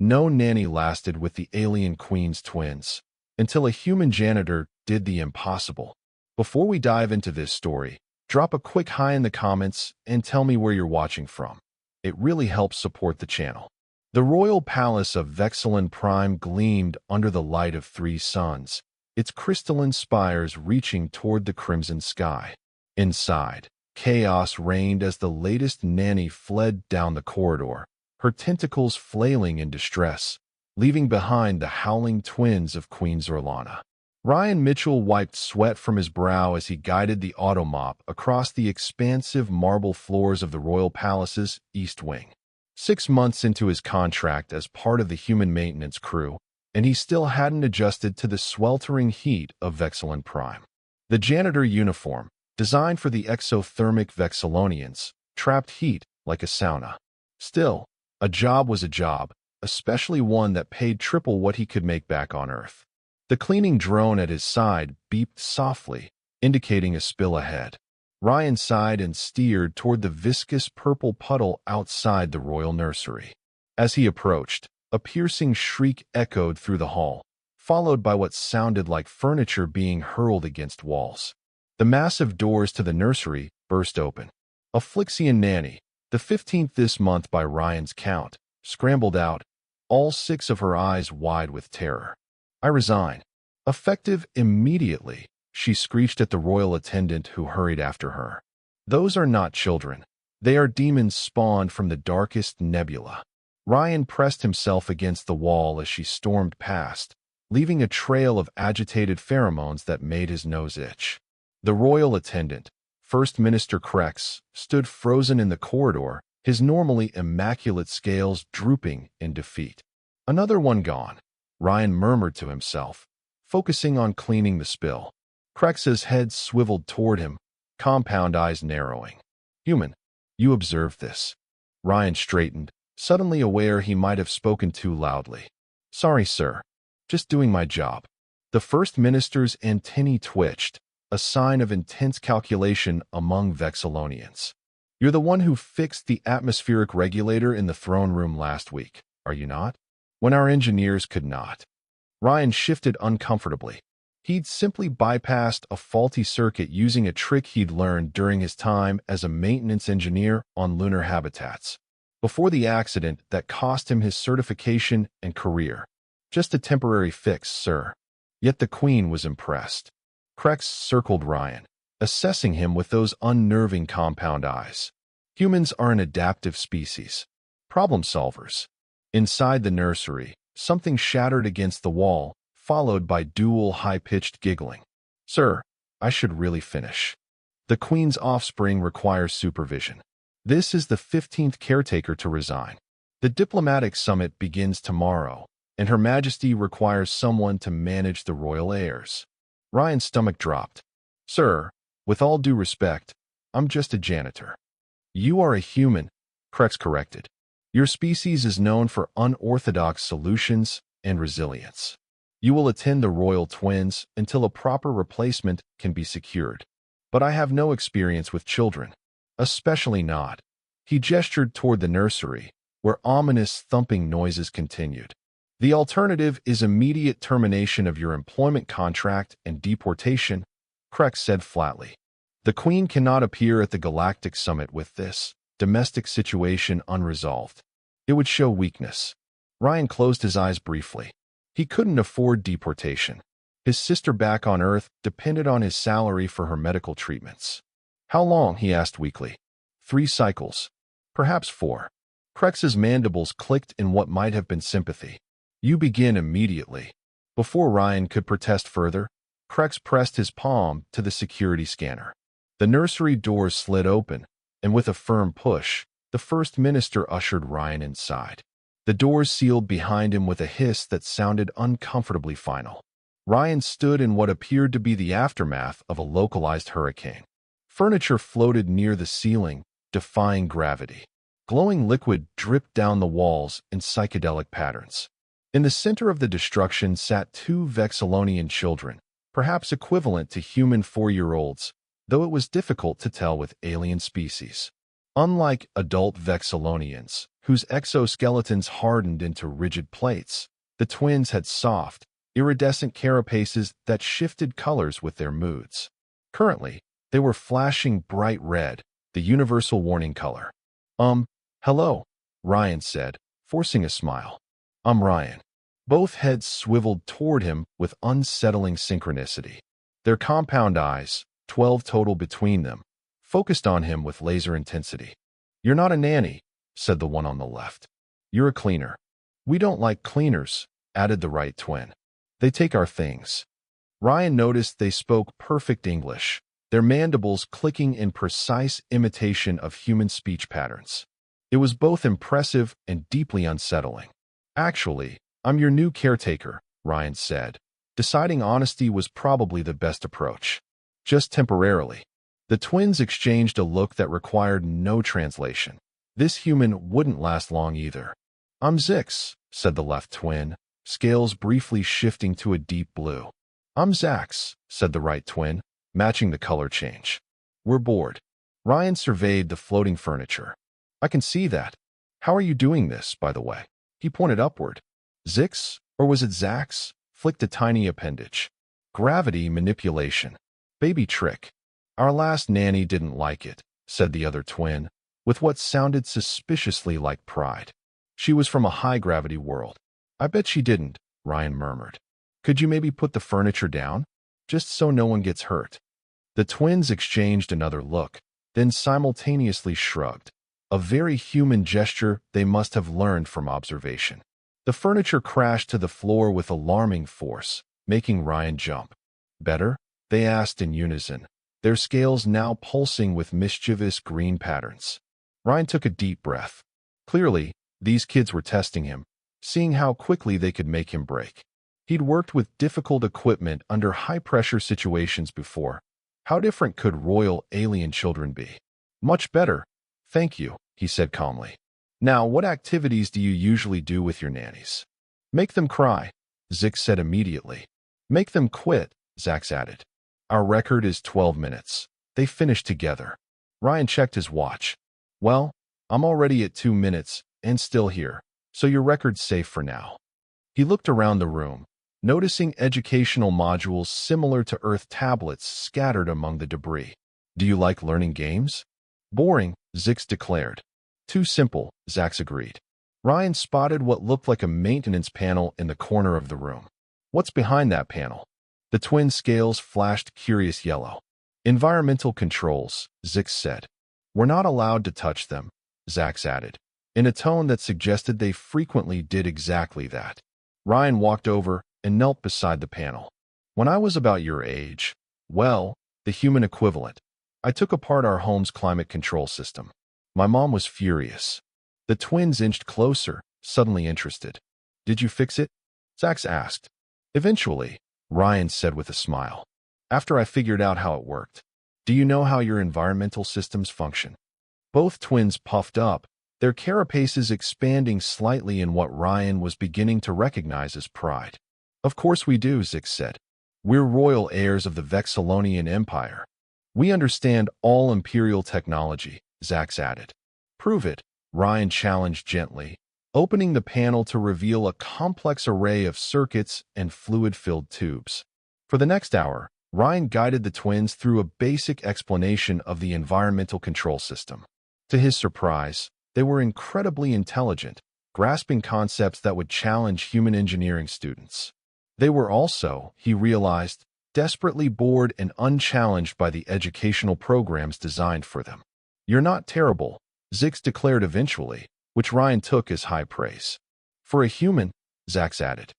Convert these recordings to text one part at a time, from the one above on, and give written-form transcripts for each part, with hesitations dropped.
No nanny lasted with the alien queen's twins, until a human janitor did the impossible. Before we dive into this story, drop a quick hi in the comments and tell me where you're watching from. It really helps support the channel. The royal palace of Vexilon Prime gleamed under the light of three suns, its crystalline spires reaching toward the crimson sky. Inside, chaos reigned as the latest nanny fled down the corridor, her tentacles flailing in distress, leaving behind the howling twins of Queen Zorlana. Ryan Mitchell wiped sweat from his brow as he guided the automop across the expansive marble floors of the royal palace's East Wing. 6 months into his contract as part of the human maintenance crew, and he still hadn't adjusted to the sweltering heat of Vexilon Prime. The janitor uniform, designed for the exothermic Vexilonians, trapped heat like a sauna. Still, a job was a job, especially one that paid triple what he could make back on Earth. The cleaning drone at his side beeped softly, indicating a spill ahead. Ryan sighed and steered toward the viscous purple puddle outside the royal nursery. As he approached, a piercing shriek echoed through the hall, followed by what sounded like furniture being hurled against walls. The massive doors to the nursery burst open. A Flixian nanny, the 15th this month by Ryan's count, scrambled out, all 6 of her eyes wide with terror. "I resign." Effective immediately, she screeched at the royal attendant who hurried after her. "Those are not children. They are demons spawned from the darkest nebula." Ryan pressed himself against the wall as she stormed past, leaving a trail of agitated pheromones that made his nose itch. The royal attendant, First Minister Krex, stood frozen in the corridor, his normally immaculate scales drooping in defeat. "Another one gone," Ryan murmured to himself, focusing on cleaning the spill. Krex's head swiveled toward him, compound eyes narrowing. "Human, you observed this." Ryan straightened, suddenly aware he might have spoken too loudly. "Sorry, sir. Just doing my job." The First Minister's antennae twitched, a sign of intense calculation among Vexilonians. "You're the one who fixed the atmospheric regulator in the throne room last week, are you not? When our engineers could not." Ryan shifted uncomfortably. He'd simply bypassed a faulty circuit using a trick he'd learned during his time as a maintenance engineer on lunar habitats. Before the accident that cost him his certification and career. "Just a temporary fix, sir." Yet the Queen was impressed. Krex circled Ryan, assessing him with those unnerving compound eyes. "Humans are an adaptive species. Problem solvers." Inside the nursery, something shattered against the wall, followed by dual high-pitched giggling. "Sir, I should really finish. The Queen's offspring requires supervision. This is the 15th caretaker to resign. The diplomatic summit begins tomorrow, and Her Majesty requires someone to manage the royal heirs." Ryan's stomach dropped. "Sir, with all due respect, I'm just a janitor." "You are a human," Krex corrected. "Your species is known for unorthodox solutions and resilience. You will attend the royal twins until a proper replacement can be secured. But I have no experience with children, especially not." He gestured toward the nursery, where ominous thumping noises continued. "The alternative is immediate termination of your employment contract and deportation," Krex said flatly. "The Queen cannot appear at the Galactic Summit with this domestic situation unresolved. It would show weakness." Ryan closed his eyes briefly. He couldn't afford deportation. His sister back on Earth depended on his salary for her medical treatments. "How long?" he asked weakly. 3 cycles. Perhaps 4. Krex's mandibles clicked in what might have been sympathy. "You begin immediately." Before Ryan could protest further, Krex pressed his palm to the security scanner. The nursery doors slid open, and with a firm push, the First Minister ushered Ryan inside. The doors sealed behind him with a hiss that sounded uncomfortably final. Ryan stood in what appeared to be the aftermath of a localized hurricane. Furniture floated near the ceiling, defying gravity. Glowing liquid dripped down the walls in psychedelic patterns. In the center of the destruction sat 2 Vexilonian children, perhaps equivalent to human 4-year-olds, though it was difficult to tell with alien species. Unlike adult Vexilonians, whose exoskeletons hardened into rigid plates. The twins had soft, iridescent carapaces that shifted colors with their moods. Currently, they were flashing bright red, the universal warning color. Hello, Ryan said, forcing a smile. I'm Ryan. Both heads swiveled toward him with unsettling synchronicity. Their compound eyes, 12 total between them, focused on him with laser intensity. You're not a nanny, said the one on the left. You're a cleaner. We don't like cleaners, added the right twin. They take our things. Ryan noticed they spoke perfect English, their mandibles clicking in precise imitation of human speech patterns. It was both impressive and deeply unsettling. Actually, I'm your new caretaker, Ryan said, deciding honesty was probably the best approach. Just temporarily. The twins exchanged a look that required no translation. This human wouldn't last long either. I'm Zix, said the left twin, scales briefly shifting to a deep blue. I'm Zax, said the right twin, matching the color change. We're bored. Ryan surveyed the floating furniture. I can see that. How are you doing this, by the way? He pointed upward. Zix, or was it Zax, flicked a tiny appendage. Gravity manipulation. Baby trick. Our last nanny didn't like it, said the other twin, with what sounded suspiciously like pride. She was from a high-gravity world. I bet she didn't, Ryan murmured. Could you maybe put the furniture down? Just so no one gets hurt. The twins exchanged another look, then simultaneously shrugged. A very human gesture they must have learned from observation. The furniture crashed to the floor with alarming force, making Ryan jump. Better? They asked in unison, their scales now pulsing with mischievous green patterns. Ryan took a deep breath. Clearly, these kids were testing him, seeing how quickly they could make him break. He'd worked with difficult equipment under high-pressure situations before. How different could royal alien children be? Much better. Thank you, he said calmly. Now, what activities do you usually do with your nannies? Make them cry, Zix said immediately. Make them quit, Zax added. Our record is 12 minutes. They finished together. Ryan checked his watch. Well, I'm already at 2 minutes and still here, so your record's safe for now. He looked around the room, noticing educational modules similar to Earth tablets scattered among the debris. Do you like learning games? Boring, Zix declared. Too simple, Zax agreed. Ryan spotted what looked like a maintenance panel in the corner of the room. What's behind that panel? The twin scales flashed curious yellow. Environmental controls, Zix said. We're not allowed to touch them, Zax added, in a tone that suggested they frequently did exactly that. Ryan walked over and knelt beside the panel. When I was about your age, well, the human equivalent, I took apart our home's climate control system. My mom was furious. The twins inched closer, suddenly interested. Did you fix it? Zax asked. Eventually, Ryan said with a smile. After I figured out how it worked. Do you know how your environmental systems function? Both twins puffed up, their carapaces expanding slightly in what Ryan was beginning to recognize as pride. Of course we do, Zix said. We're royal heirs of the Vexillonian Empire. We understand all imperial technology, Zax added. Prove it, Ryan challenged gently, opening the panel to reveal a complex array of circuits and fluid-filled tubes. For the next hour, Ryan guided the twins through a basic explanation of the environmental control system. To his surprise, they were incredibly intelligent, grasping concepts that would challenge human engineering students. They were also, he realized, desperately bored and unchallenged by the educational programs designed for them. You're not terrible, Zix declared eventually, which Ryan took as high praise. For a human, Zax added.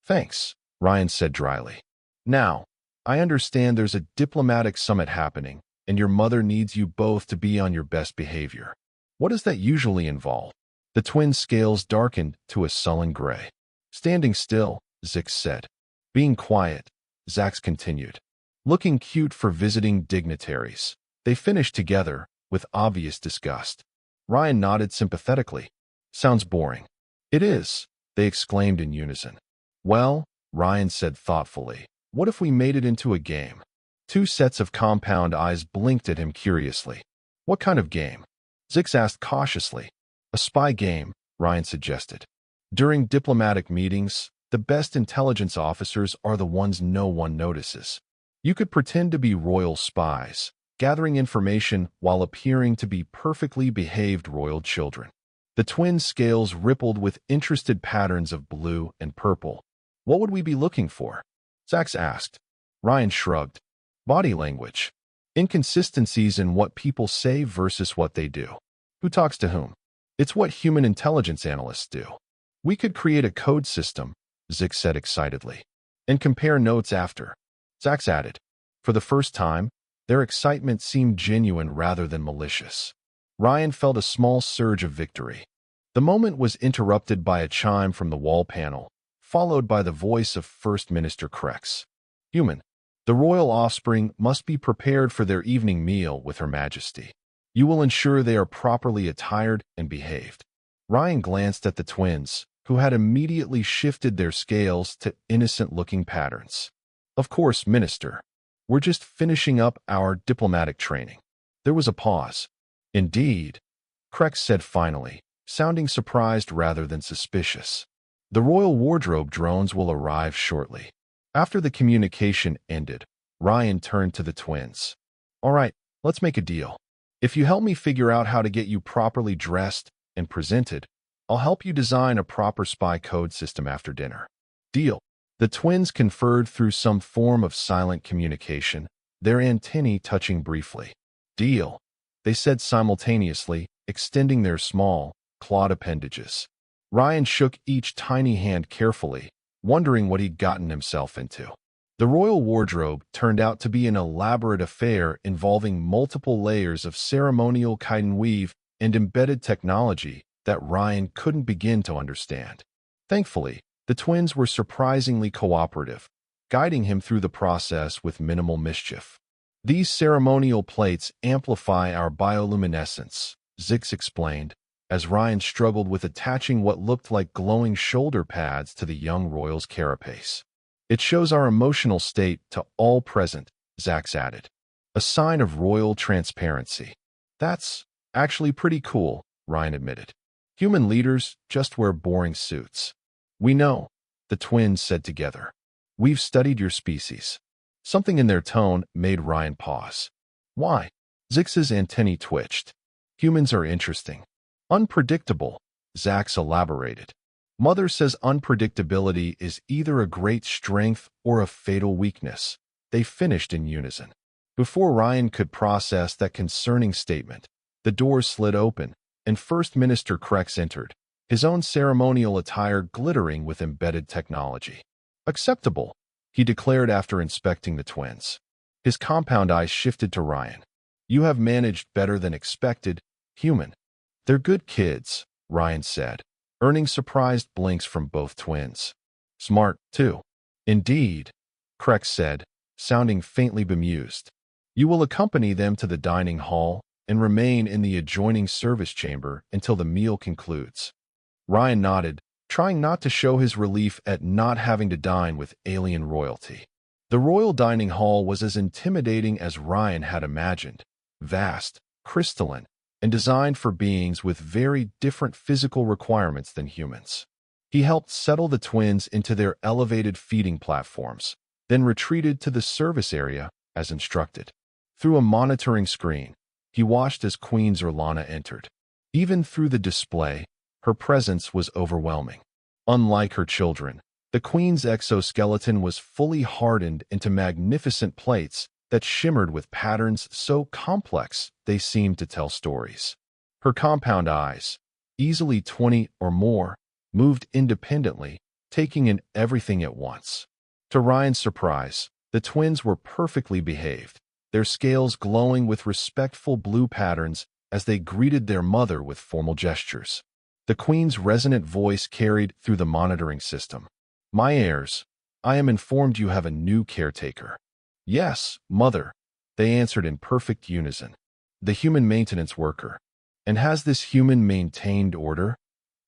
Thanks, Ryan said dryly. Now, I understand there's a diplomatic summit happening, and your mother needs you both to be on your best behavior. What does that usually involve? The twins' scales darkened to a sullen gray. Standing still, Zix said. Being quiet, Zax continued. Looking cute for visiting dignitaries. They finished together, with obvious disgust. Ryan nodded sympathetically. Sounds boring. It is, they exclaimed in unison. Well, Ryan said thoughtfully, what if we made it into a game? Two sets of compound eyes blinked at him curiously. What kind of game? Zix asked cautiously. A spy game, Ryan suggested. During diplomatic meetings, the best intelligence officers are the ones no one notices. You could pretend to be royal spies, gathering information while appearing to be perfectly behaved royal children. The twins' scales rippled with interested patterns of blue and purple. What would we be looking for? Zax asked. Ryan shrugged. Body language. Inconsistencies in what people say versus what they do. Who talks to whom? It's what human intelligence analysts do. We could create a code system, Zix said excitedly, and compare notes after. Zax added. For the first time, their excitement seemed genuine rather than malicious. Ryan felt a small surge of victory. The moment was interrupted by a chime from the wall panel, followed by the voice of First Minister Krex. Human. The royal offspring must be prepared for their evening meal with Her Majesty. You will ensure they are properly attired and behaved. Ryan glanced at the twins, who had immediately shifted their scales to innocent-looking patterns. Of course, Minister. We're just finishing up our diplomatic training. There was a pause. Indeed, Krex said finally, sounding surprised rather than suspicious. The royal wardrobe drones will arrive shortly. After the communication ended, Ryan turned to the twins. All right, let's make a deal. If you help me figure out how to get you properly dressed and presented, I'll help you design a proper spy code system after dinner. Deal. The twins conferred through some form of silent communication, their antennae touching briefly. Deal, they said simultaneously, extending their small, clawed appendages. Ryan shook each tiny hand carefully, wondering what he'd gotten himself into. The royal wardrobe turned out to be an elaborate affair involving multiple layers of ceremonial chitin weave and embedded technology that Ryan couldn't begin to understand. Thankfully, the twins were surprisingly cooperative, guiding him through the process with minimal mischief. These ceremonial plates amplify our bioluminescence, Zix explained, as Ryan struggled with attaching what looked like glowing shoulder pads to the young royal's carapace. It shows our emotional state to all present, Zax added. A sign of royal transparency. That's actually pretty cool, Ryan admitted. Human leaders just wear boring suits. We know, the twins said together. We've studied your species. Something in their tone made Ryan pause. Why? Zix's antennae twitched. Humans are interesting. Unpredictable, Zax elaborated. Mother says unpredictability is either a great strength or a fatal weakness. They finished in unison. Before Ryan could process that concerning statement, the doors slid open, and First Minister Krex entered, his own ceremonial attire glittering with embedded technology. Acceptable, he declared after inspecting the twins. His compound eyes shifted to Ryan. You have managed better than expected, human. They're good kids, Ryan said, earning surprised blinks from both twins. Smart, too. Indeed, Krex said, sounding faintly bemused. You will accompany them to the dining hall and remain in the adjoining service chamber until the meal concludes. Ryan nodded, trying not to show his relief at not having to dine with alien royalty. The royal dining hall was as intimidating as Ryan had imagined, vast, crystalline, and designed for beings with very different physical requirements than humans. He helped settle the twins into their elevated feeding platforms, then retreated to the service area as instructed. Through a monitoring screen, he watched as Queen Zerlana entered. Even through the display, her presence was overwhelming. Unlike her children, the Queen's exoskeleton was fully hardened into magnificent plates that shimmered with patterns so complex they seemed to tell stories. Her compound eyes, easily 20 or more, moved independently, taking in everything at once. To Ryan's surprise, the twins were perfectly behaved, their scales glowing with respectful blue patterns as they greeted their mother with formal gestures. The Queen's resonant voice carried through the monitoring system. My heirs, I am informed you have a new caretaker. Yes, Mother, they answered in perfect unison. The human maintenance worker. And has this human maintained order?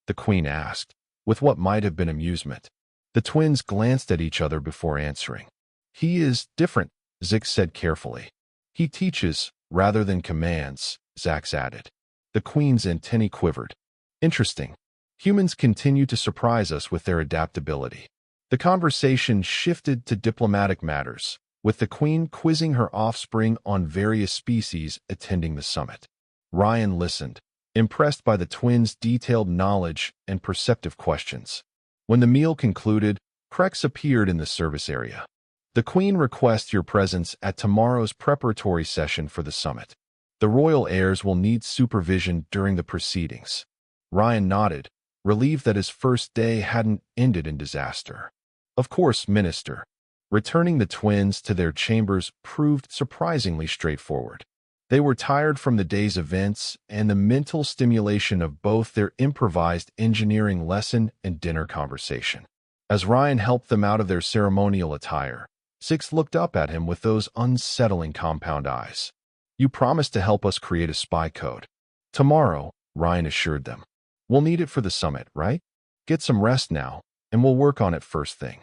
The Queen asked, with what might have been amusement. The twins glanced at each other before answering. He is different, Zix said carefully. He teaches, rather than commands, Zax added. The Queen's antennae quivered. Interesting. Humans continue to surprise us with their adaptability. The conversation shifted to diplomatic matters, with the Queen quizzing her offspring on various species attending the summit. Ryan listened, impressed by the twins' detailed knowledge and perceptive questions. When the meal concluded, Crex appeared in the service area. The Queen requests your presence at tomorrow's preparatory session for the summit. The royal heirs will need supervision during the proceedings. Ryan nodded, relieved that his first day hadn't ended in disaster. Of course, Minister. Returning the twins to their chambers proved surprisingly straightforward. They were tired from the day's events and the mental stimulation of both their improvised engineering lesson and dinner conversation. As Ryan helped them out of their ceremonial attire, Zix looked up at him with those unsettling compound eyes. You promised to help us create a spy code. Tomorrow, Ryan assured them. We'll need it for the summit, right? Get some rest now, and we'll work on it first thing.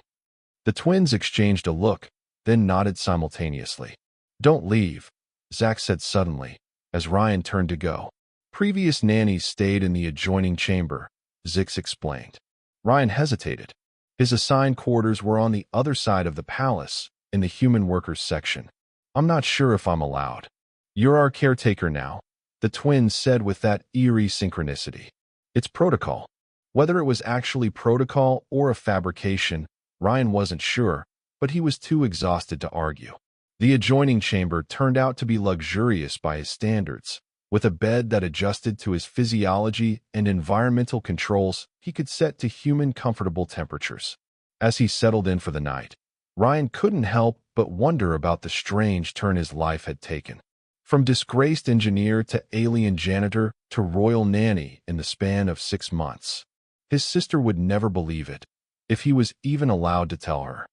The twins exchanged a look, then nodded simultaneously. Don't leave, Zach said suddenly, as Ryan turned to go. Previous nannies stayed in the adjoining chamber, Zix explained. Ryan hesitated. His assigned quarters were on the other side of the palace, in the human workers section. I'm not sure if I'm allowed. You're our caretaker now, the twins said with that eerie synchronicity. It's protocol. Whether it was actually protocol or a fabrication, Ryan wasn't sure, but he was too exhausted to argue. The adjoining chamber turned out to be luxurious by his standards. With a bed that adjusted to his physiology and environmental controls he could set to human comfortable temperatures. As he settled in for the night, Ryan couldn't help but wonder about the strange turn his life had taken. From disgraced engineer to alien janitor to royal nanny in the span of 6 months. His sister would never believe it, if he was even allowed to tell her.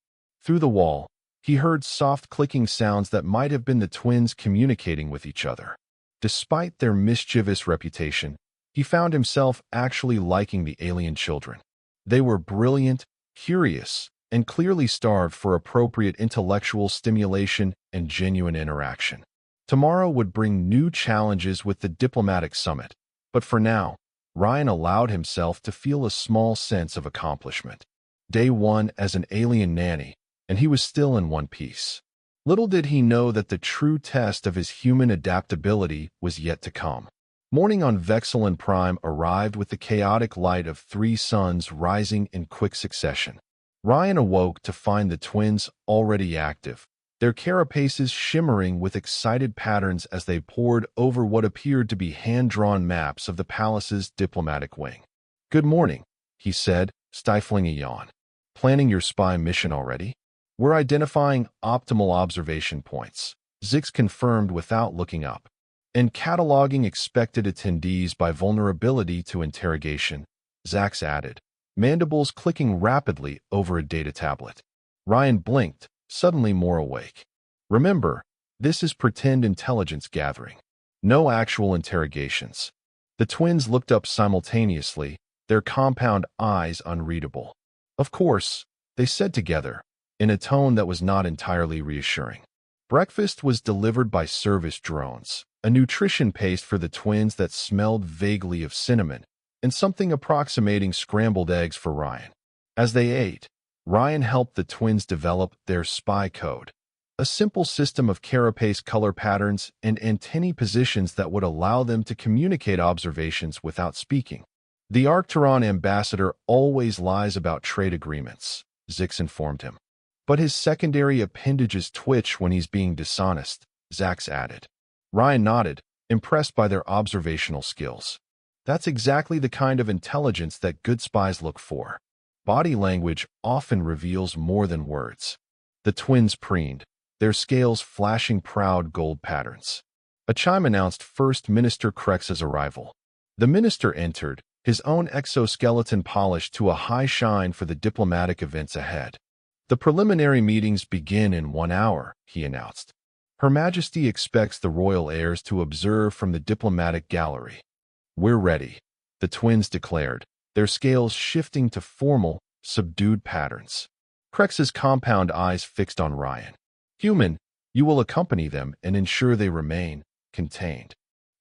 Through the wall, he heard soft clicking sounds that might have been the twins communicating with each other. Despite their mischievous reputation, he found himself actually liking the alien children. They were brilliant, curious, and clearly starved for appropriate intellectual stimulation and genuine interaction. Tomorrow would bring new challenges with the diplomatic summit, but for now, Ryan allowed himself to feel a small sense of accomplishment. Day 1 as an alien nanny, and he was still in one piece. Little did he know that the true test of his human adaptability was yet to come. Morning on Vexilin Prime arrived with the chaotic light of 3 suns rising in quick succession. Ryan awoke to find the twins already active, their carapaces shimmering with excited patterns as they pored over what appeared to be hand-drawn maps of the palace's diplomatic wing. Good morning, he said, stifling a yawn. Planning your spy mission already? We're identifying optimal observation points, Zix confirmed without looking up, and cataloging expected attendees by vulnerability to interrogation, Zax added, mandibles clicking rapidly over a data tablet. Ryan blinked, suddenly more awake. Remember, this is pretend intelligence gathering. No actual interrogations. The twins looked up simultaneously, their compound eyes unreadable. Of course, they said together, in a tone that was not entirely reassuring. Breakfast was delivered by service drones, a nutrition paste for the twins that smelled vaguely of cinnamon, and something approximating scrambled eggs for Ryan. As they ate, Ryan helped the twins develop their spy code, a simple system of carapace color patterns and antennae positions that would allow them to communicate observations without speaking. The Arcturon ambassador always lies about trade agreements, Zix informed him. But his secondary appendages twitch when he's being dishonest, Zax added. Ryan nodded, impressed by their observational skills. That's exactly the kind of intelligence that good spies look for. Body language often reveals more than words. The twins preened, their scales flashing proud gold patterns. A chime announced First Minister Crex's arrival. The minister entered, his own exoskeleton polished to a high shine for the diplomatic events ahead. The preliminary meetings begin in 1 hour, he announced. Her Majesty expects the royal heirs to observe from the diplomatic gallery. We're ready, the twins declared, their scales shifting to formal, subdued patterns. Crex's compound eyes fixed on Ryan. Human, you will accompany them and ensure they remain contained.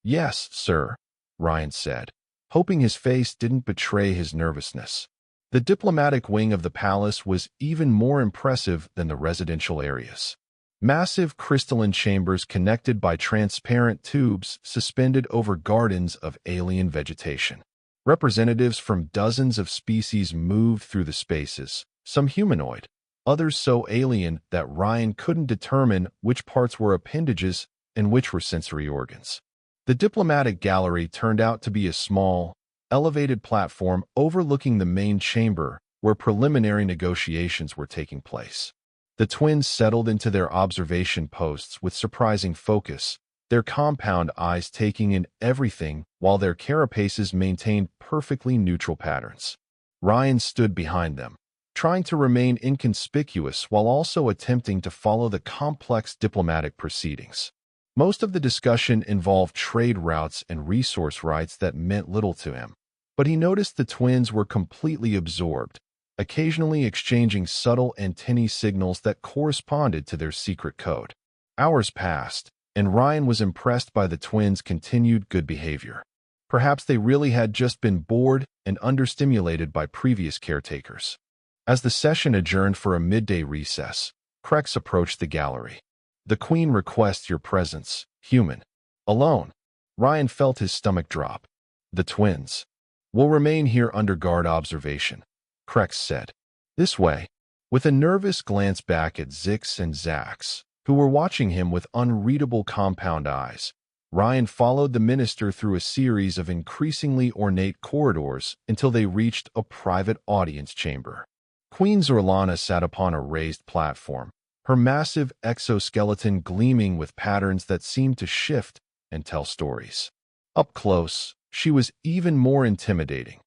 Yes, sir, Ryan said. hoping his face didn't betray his nervousness. The diplomatic wing of the palace was even more impressive than the residential areas. Massive crystalline chambers connected by transparent tubes suspended over gardens of alien vegetation. Representatives from dozens of species moved through the spaces, some humanoid, others so alien that Ryan couldn't determine which parts were appendages and which were sensory organs. The diplomatic gallery turned out to be a small, elevated platform overlooking the main chamber where preliminary negotiations were taking place. The twins settled into their observation posts with surprising focus, their compound eyes taking in everything while their carapaces maintained perfectly neutral patterns. Ryan stood behind them, trying to remain inconspicuous while also attempting to follow the complex diplomatic proceedings. Most of the discussion involved trade routes and resource rights that meant little to him, but he noticed the twins were completely absorbed, occasionally exchanging subtle antennae signals that corresponded to their secret code. Hours passed, and Ryan was impressed by the twins' continued good behavior. Perhaps they really had just been bored and understimulated by previous caretakers. As the session adjourned for a midday recess, Krex approached the gallery. "The Queen requests your presence, human." Alone, Ryan felt his stomach drop. "The twins will remain here under guard observation," Krex said. "This way." With a nervous glance back at Zix and Zax, who were watching him with unreadable compound eyes, Ryan followed the minister through a series of increasingly ornate corridors until they reached a private audience chamber. Queen Zorlana sat upon a raised platform, her massive exoskeleton gleaming with patterns that seemed to shift and tell stories. Up close, she was even more intimidating.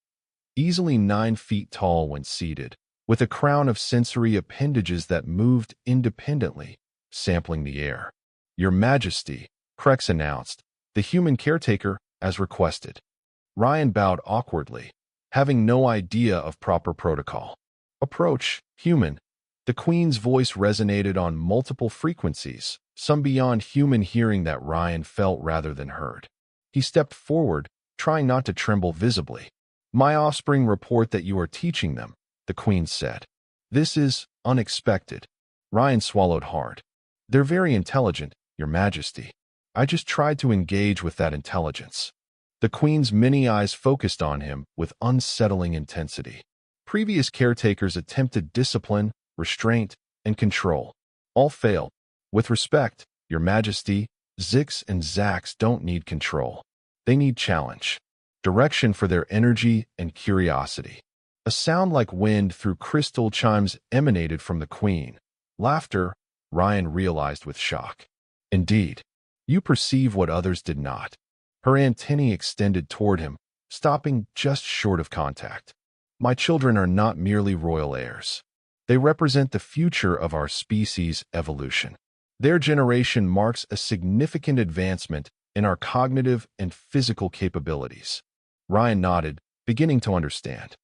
Easily 9 feet tall when seated, with a crown of sensory appendages that moved independently, sampling the air. "Your Majesty," Krex announced, "the human caretaker, as requested." Ryan bowed awkwardly, having no idea of proper protocol. "Approach, human." The Queen's voice resonated on multiple frequencies, some beyond human hearing that Ryan felt rather than heard. He stepped forward, trying not to tremble visibly. "My offspring report that you are teaching them," the Queen said. "This is unexpected." Ryan swallowed hard. "They're very intelligent, Your Majesty. I just tried to engage with that intelligence." The Queen's many eyes focused on him with unsettling intensity. Previous caretakers attempted discipline, restraint, and control. All failed. "With respect, Your Majesty, Zix and Zax don't need control. They need challenge. Direction for their energy and curiosity." A sound like wind through crystal chimes emanated from the Queen. Laughter, Ryan realized with shock. "Indeed, you perceive what others did not." Her antennae extended toward him, stopping just short of contact. "My children are not merely royal heirs. They represent the future of our species' evolution. Their generation marks a significant advancement in our cognitive and physical capabilities." Ryan nodded, beginning to understand.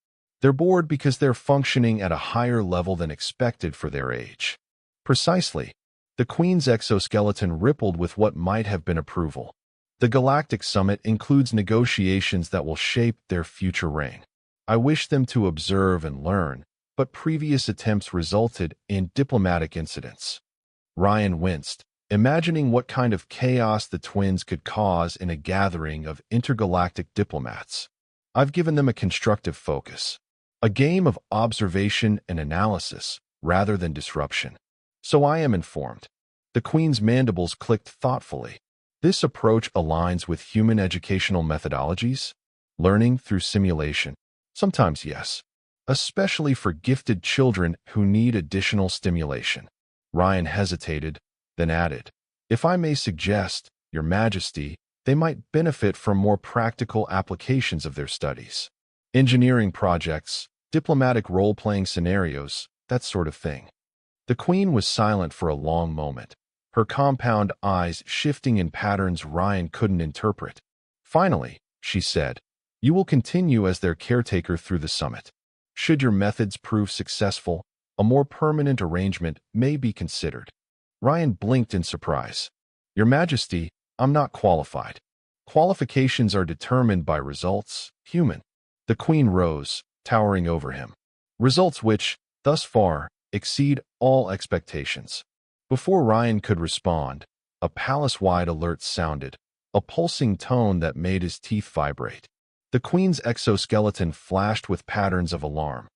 "They're bored because they're functioning at a higher level than expected for their age." Precisely. The Queen's exoskeleton rippled with what might have been approval. "The Galactic Summit includes negotiations that will shape their future reign. I wish them to observe and learn, but previous attempts resulted in diplomatic incidents." Ryan winced, imagining what kind of chaos the twins could cause in a gathering of intergalactic diplomats. "I've given them a constructive focus. A game of observation and analysis, rather than disruption. So I am informed." The Queen's mandibles clicked thoughtfully. "This approach aligns with human educational methodologies? Learning through simulation? Sometimes yes. Especially for gifted children who need additional stimulation." Ryan hesitated, then added, "If I may suggest, Your Majesty, they might benefit from more practical applications of their studies. Engineering projects, diplomatic role-playing scenarios, that sort of thing." The Queen was silent for a long moment, her compound eyes shifting in patterns Ryan couldn't interpret. Finally, she said, "You will continue as their caretaker through the summit. Should your methods prove successful, a more permanent arrangement may be considered." Ryan blinked in surprise. "Your Majesty, I'm not qualified." Qualifications are determined by results, human. The Queen rose, towering over him. Results which, thus far, exceed all expectations. Before Ryan could respond, a palace-wide alert sounded, a pulsing tone that made his teeth vibrate. The Queen's exoskeleton flashed with patterns of alarm.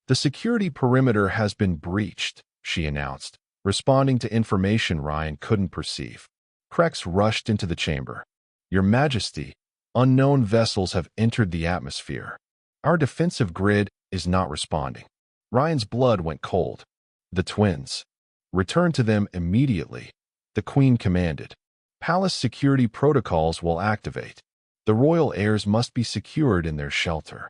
"The security perimeter has been breached," she announced, responding to information Ryan couldn't perceive. Krex rushed into the chamber. "Your Majesty, unknown vessels have entered the atmosphere. Our defensive grid is not responding." Ryan's blood went cold. "The twins. Return to them immediately," the Queen commanded. "Palace security protocols will activate. The royal heirs must be secured in their shelter."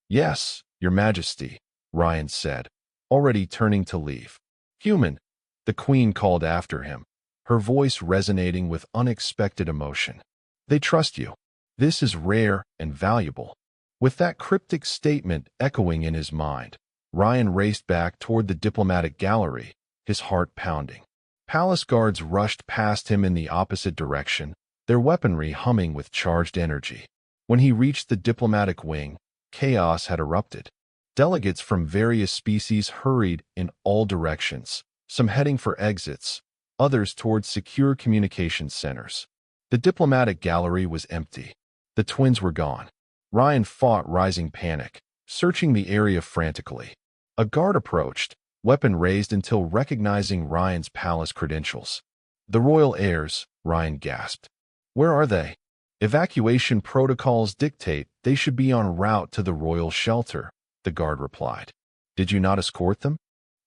"Yes, Your Majesty," Ryan said, already turning to leave. "Human," the Queen called after him, her voice resonating with unexpected emotion. "They trust you. This is rare and valuable." With that cryptic statement echoing in his mind, Ryan raced back toward the diplomatic gallery, his heart pounding. Palace guards rushed past him in the opposite direction, their weaponry humming with charged energy. When he reached the diplomatic wing, chaos had erupted. Delegates from various species hurried in all directions, some heading for exits, others towards secure communications centers. The diplomatic gallery was empty. The twins were gone. Ryan fought rising panic, searching the area frantically. A guard approached, weapon raised until recognizing Ryan's palace credentials. "The royal heirs," Ryan gasped. "Where are they?" "Evacuation protocols dictate they should be en route to the royal shelter," the guard replied. "Did you not escort them?"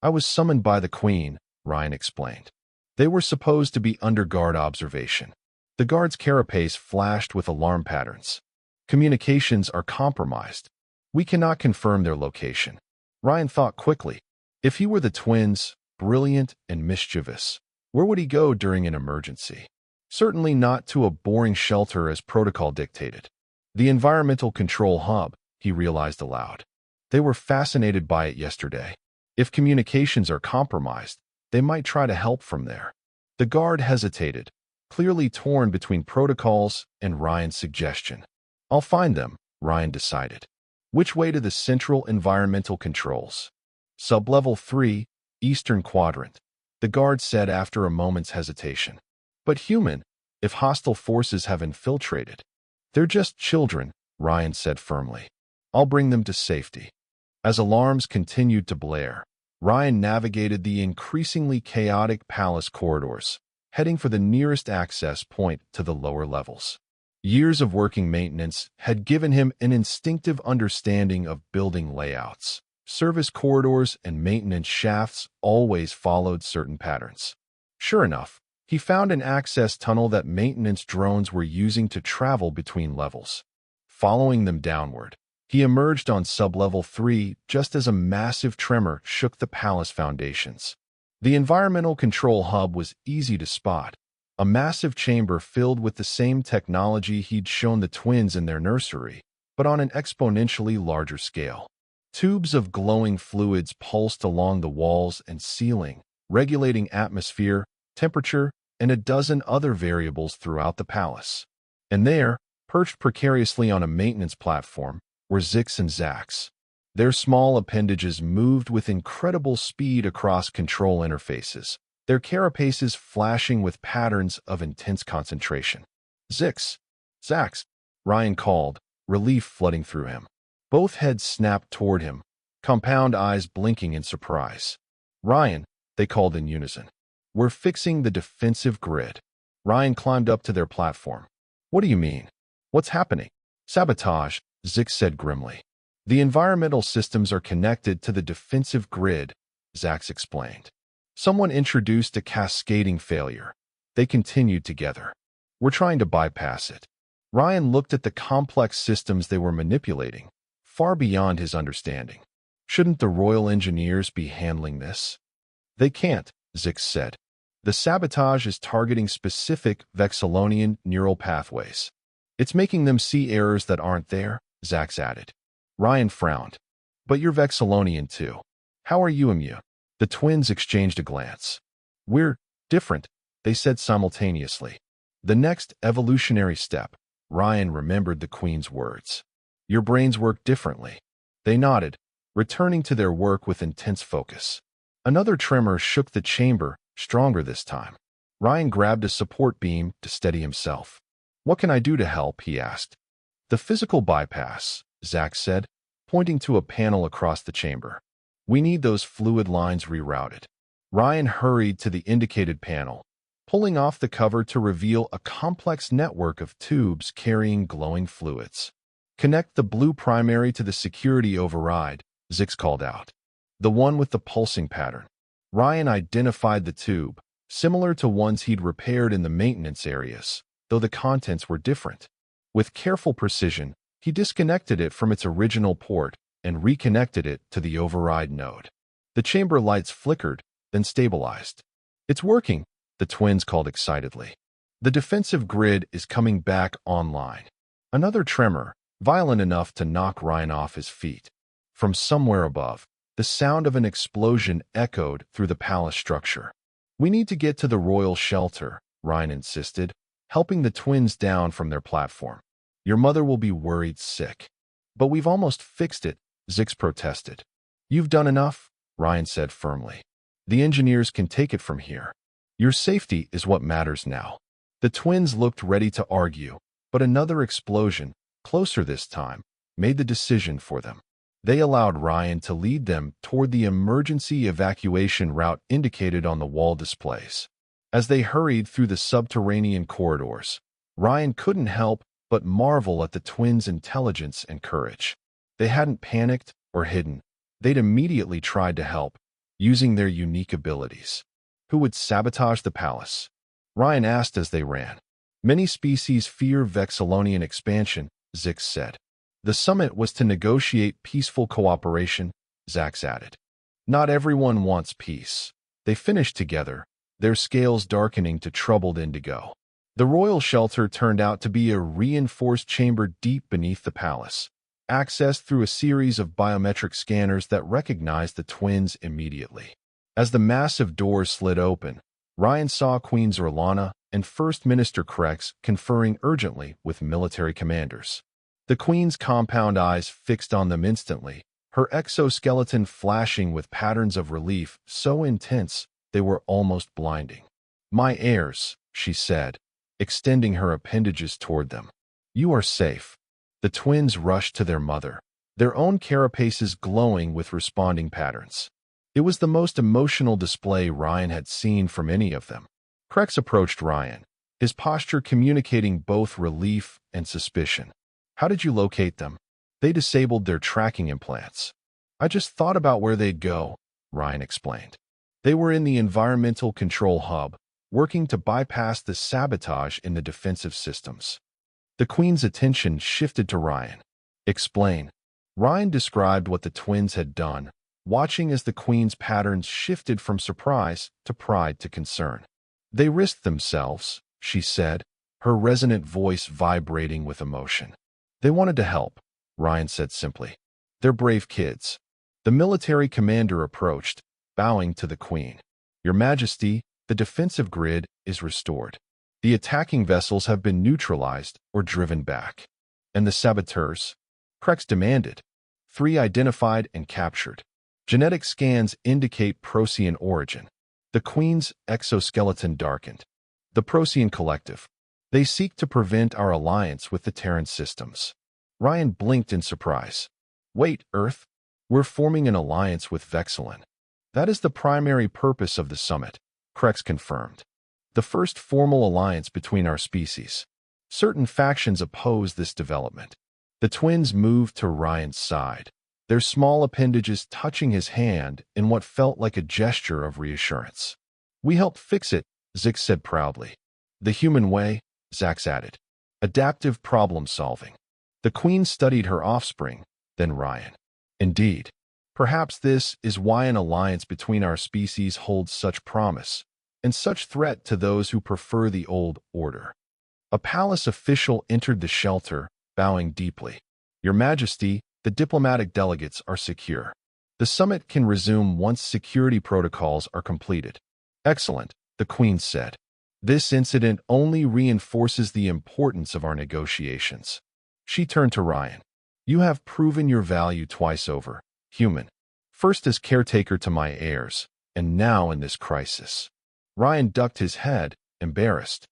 "I was summoned by the Queen," Ryan explained. "They were supposed to be under guard observation." The guard's carapace flashed with alarm patterns. "Communications are compromised. We cannot confirm their location." Ryan thought quickly. If he were the twins, brilliant and mischievous, where would he go during an emergency? Certainly not to a boring shelter as protocol dictated. The environmental control hub, he realized aloud. They were fascinated by it yesterday. If communications are compromised, they might try to help from there. The guard hesitated, clearly torn between protocols and Ryan's suggestion. "I'll find them," Ryan decided. "Which way to the central environmental controls?" "Sublevel 3, Eastern Quadrant," the guard said after a moment's hesitation. "But human, if hostile forces have infiltrated." "They're just children," Ryan said firmly. "I'll bring them to safety." As alarms continued to blare, Ryan navigated the increasingly chaotic palace corridors, heading for the nearest access point to the lower levels. Years of working maintenance had given him an instinctive understanding of building layouts. Service corridors and maintenance shafts always followed certain patterns. Sure enough, he found an access tunnel that maintenance drones were using to travel between levels. Following them downward, he emerged on sublevel 3 just as a massive tremor shook the palace foundations. The environmental control hub was easy to spot, a massive chamber filled with the same technology he'd shown the twins in their nursery, but on an exponentially larger scale. Tubes of glowing fluids pulsed along the walls and ceiling, regulating atmosphere, temperature, and a dozen other variables throughout the palace. And there, perched precariously on a maintenance platform, were Zix and Zax. Their small appendages moved with incredible speed across control interfaces, their carapaces flashing with patterns of intense concentration. "Zix! Zax!" Ryan called, relief flooding through him. Both heads snapped toward him, compound eyes blinking in surprise. "Ryan," they called in unison. "We're fixing the defensive grid." Ryan climbed up to their platform. "What do you mean? What's happening?" "Sabotage," Zix said grimly. "The environmental systems are connected to the defensive grid," Zax explained. "Someone introduced a cascading failure. They continued together. We're trying to bypass it." Ryan looked at the complex systems they were manipulating, far beyond his understanding. "Shouldn't the royal engineers be handling this?" "They can't," Zix said. "The sabotage is targeting specific Vexillonian neural pathways. It's making them see errors that aren't there," Zax added. Ryan frowned. "But you're Vexillonian too. How are you immune?" The twins exchanged a glance. "We're different," they said simultaneously. "The next evolutionary step," Ryan remembered the Queen's words. Your brains work differently. They nodded, returning to their work with intense focus. Another tremor shook the chamber, stronger this time. Ryan grabbed a support beam to steady himself. What can I do to help? He asked. The physical bypass, Zach said, pointing to a panel across the chamber. We need those fluid lines rerouted. Ryan hurried to the indicated panel, pulling off the cover to reveal a complex network of tubes carrying glowing fluids. Connect the blue primary to the security override, Zix called out. The one with the pulsing pattern. Ryan identified the tube, similar to ones he'd repaired in the maintenance areas, though the contents were different. With careful precision, he disconnected it from its original port and reconnected it to the override node. The chamber lights flickered, then stabilized. It's working, the twins called excitedly. The defensive grid is coming back online. Another tremor, violent enough to knock Ryan off his feet. From somewhere above, the sound of an explosion echoed through the palace structure. We need to get to the royal shelter, Ryan insisted, helping the twins down from their platform. Your mother will be worried sick. But we've almost fixed it, Zix protested. You've done enough, Ryan said firmly. The engineers can take it from here. Your safety is what matters now. The twins looked ready to argue, but another explosion, closer this time, made the decision for them. They allowed Ryan to lead them toward the emergency evacuation route indicated on the wall displays. As they hurried through the subterranean corridors, Ryan couldn't help but marvel at the twins' intelligence and courage. They hadn't panicked or hidden. They'd immediately tried to help, using their unique abilities. Who would sabotage the palace? Ryan asked as they ran. Many species fear Vexillonian expansion, Zix said. The summit was to negotiate peaceful cooperation, Zax added. Not everyone wants peace. They finished together, their scales darkening to troubled indigo. The royal shelter turned out to be a reinforced chamber deep beneath the palace, accessed through a series of biometric scanners that recognized the twins immediately. As the massive doors slid open, Ryan saw Queen Zerlana and First Minister Krex conferring urgently with military commanders. The Queen's compound eyes fixed on them instantly, her exoskeleton flashing with patterns of relief so intense they were almost blinding. My heirs, she said, extending her appendages toward them. You are safe. The twins rushed to their mother, their own carapaces glowing with responding patterns. It was the most emotional display Ryan had seen from any of them. Krex approached Ryan, his posture communicating both relief and suspicion. How did you locate them? They disabled their tracking implants. I just thought about where they'd go, Ryan explained. They were in the environmental control hub, working to bypass the sabotage in the defensive systems. The Queen's attention shifted to Ryan. Explain. Ryan described what the twins had done, watching as the Queen's patterns shifted from surprise to pride to concern. They risked themselves, she said, her resonant voice vibrating with emotion. They wanted to help, Ryan said simply. They're brave kids. The military commander approached, bowing to the Queen. Your Majesty, the defensive grid is restored. The attacking vessels have been neutralized or driven back. And the saboteurs? Krex demanded. 3 identified and captured. Genetic scans indicate Procyon origin. The Queen's exoskeleton darkened. The Procyon Collective. They seek to prevent our alliance with the Terran systems. Ryan blinked in surprise. Wait, Earth? We're forming an alliance with Vexillon. That is the primary purpose of the summit, Krex confirmed. The first formal alliance between our species. Certain factions oppose this development. The twins moved to Ryan's side, their small appendages touching his hand in what felt like a gesture of reassurance. We helped fix it, Zix said proudly. The human way, Zax added. Adaptive problem solving. The Queen studied her offspring, then Ryan. Indeed. Perhaps this is why an alliance between our species holds such promise, and such threat to those who prefer the old order. A palace official entered the shelter, bowing deeply. Your Majesty, the diplomatic delegates are secure. The summit can resume once security protocols are completed. Excellent, the Queen said. This incident only reinforces the importance of our negotiations. She turned to Ryan. You have proven your value twice over, human. First as caretaker to my heirs, and now in this crisis. Ryan ducked his head, embarrassed.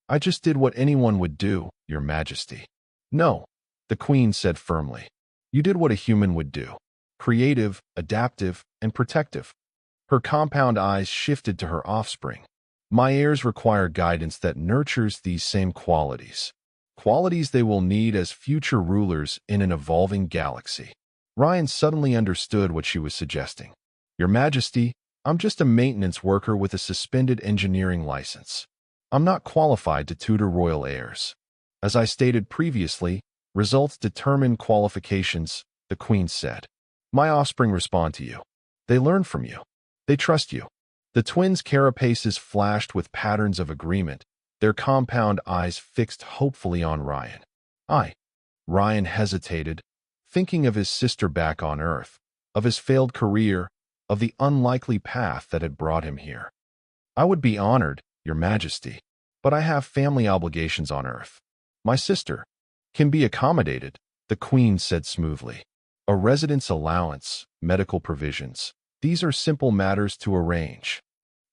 I just did what anyone would do, Your Majesty. No, the Queen said firmly. You did what a human would do. Creative, adaptive, and protective. Her compound eyes shifted to her offspring. My heirs require guidance that nurtures these same qualities. Qualities they will need as future rulers in an evolving galaxy. Ryan suddenly understood what she was suggesting. Your Majesty, I'm just a maintenance worker with a suspended engineering license. I'm not qualified to tutor royal heirs. As I stated previously, results determine qualifications, the Queen said. My offspring respond to you. They learn from you. They trust you. The twins' carapaces flashed with patterns of agreement, their compound eyes fixed hopefully on Ryan. Ryan hesitated, thinking of his sister back on Earth, of his failed career, of the unlikely path that had brought him here. I would be honored, Your Majesty, but I have family obligations on Earth. My sister can be accommodated, the Queen said smoothly. A residence allowance, medical provisions. These are simple matters to arrange.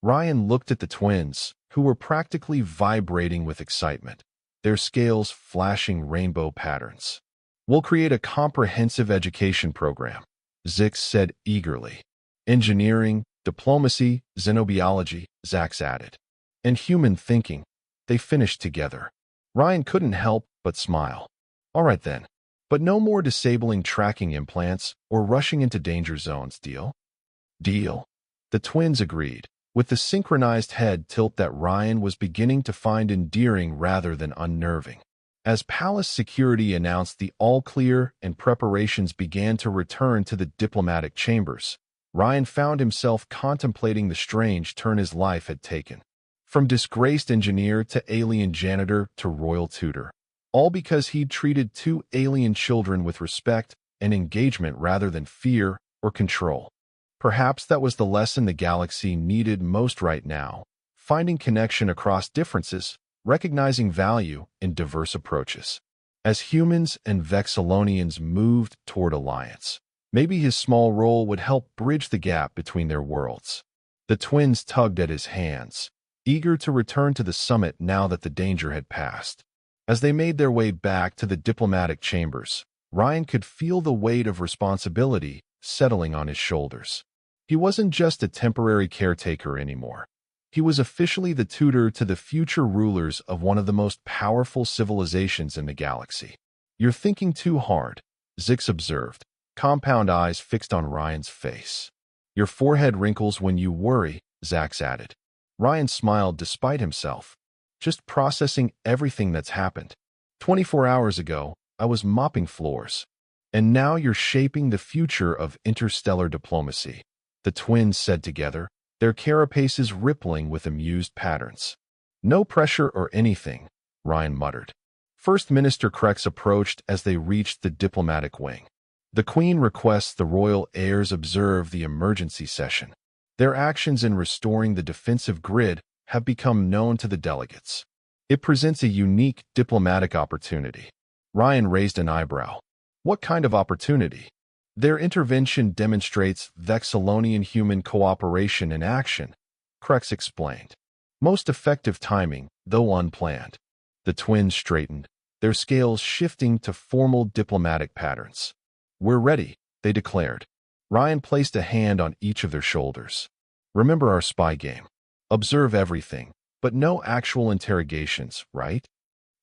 Ryan looked at the twins, who were practically vibrating with excitement, their scales flashing rainbow patterns. We'll create a comprehensive education program, Zix said eagerly. Engineering, diplomacy, xenobiology, Zax added. And human thinking. They finished together. Ryan couldn't help but smile. All right then. But no more disabling tracking implants or rushing into danger zones, deal? Deal. The twins agreed, with the synchronized head tilt that Ryan was beginning to find endearing rather than unnerving. As palace security announced the all-clear and preparations began to return to the diplomatic chambers, Ryan found himself contemplating the strange turn his life had taken. From disgraced engineer to alien janitor to royal tutor. All because he'd treated two alien children with respect and engagement rather than fear or control. Perhaps that was the lesson the galaxy needed most right now, finding connection across differences, recognizing value in diverse approaches. As humans and Vexillonians moved toward alliance, maybe his small role would help bridge the gap between their worlds. The twins tugged at his hands, eager to return to the summit now that the danger had passed. As they made their way back to the diplomatic chambers, Ryan could feel the weight of responsibility settling on his shoulders. He wasn't just a temporary caretaker anymore. He was officially the tutor to the future rulers of one of the most powerful civilizations in the galaxy. You're thinking too hard, Zix observed, compound eyes fixed on Ryan's face. Your forehead wrinkles when you worry, Zax added. Ryan smiled despite himself. Just processing everything that's happened. 24 hours ago, I was mopping floors. And now you're shaping the future of interstellar diplomacy, the twins said together, their carapaces rippling with amused patterns. No pressure or anything, Ryan muttered. First Minister Krex approached as they reached the diplomatic wing. The Queen requests the royal heirs observe the emergency session. Their actions in restoring the defensive grid have become known to the delegates. It presents a unique diplomatic opportunity. Ryan raised an eyebrow. What kind of opportunity? Their intervention demonstrates Vexillonian human cooperation in action, Krex explained. Most effective timing, though unplanned. The twins straightened, their scales shifting to formal diplomatic patterns. We're ready, they declared. Ryan placed a hand on each of their shoulders. Remember our spy game. Observe everything, but no actual interrogations, right?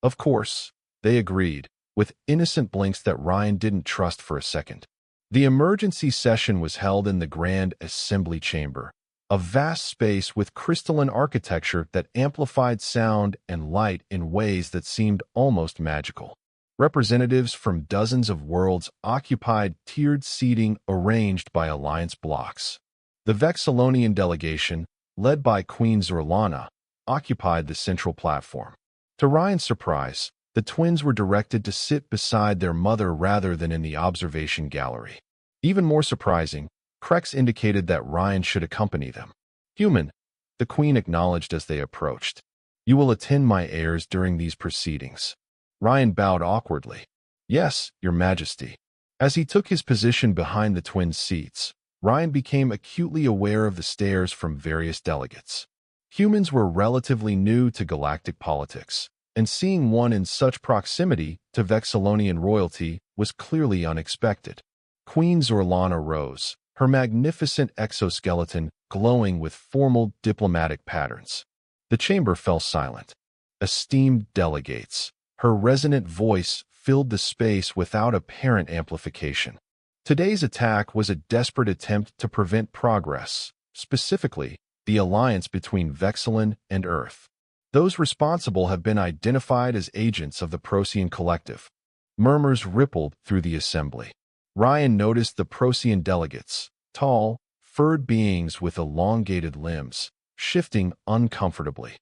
Of course, they agreed, with innocent blinks that Ryan didn't trust for a second. The emergency session was held in the Grand Assembly Chamber, a vast space with crystalline architecture that amplified sound and light in ways that seemed almost magical. Representatives from dozens of worlds occupied tiered seating arranged by alliance blocks. The Vexillonian delegation, led by Queen Zorlana, occupied the central platform. To Ryan's surprise, the twins were directed to sit beside their mother rather than in the observation gallery. Even more surprising, Krex indicated that Ryan should accompany them. Human, the Queen acknowledged as they approached. You will attend my heirs during these proceedings. Ryan bowed awkwardly. Yes, Your Majesty. As he took his position behind the twins' seats, Ryan became acutely aware of the stares from various delegates. Humans were relatively new to galactic politics, and seeing one in such proximity to Vexillonian royalty was clearly unexpected. Queen Zorlana rose, her magnificent exoskeleton glowing with formal diplomatic patterns. The chamber fell silent. Esteemed delegates, her resonant voice filled the space without apparent amplification. Today's attack was a desperate attempt to prevent progress, specifically, the alliance between Vexillon and Earth. Those responsible have been identified as agents of the Procyon Collective. Murmurs rippled through the assembly. Ryan noticed the Procyon delegates, tall, furred beings with elongated limbs, shifting uncomfortably.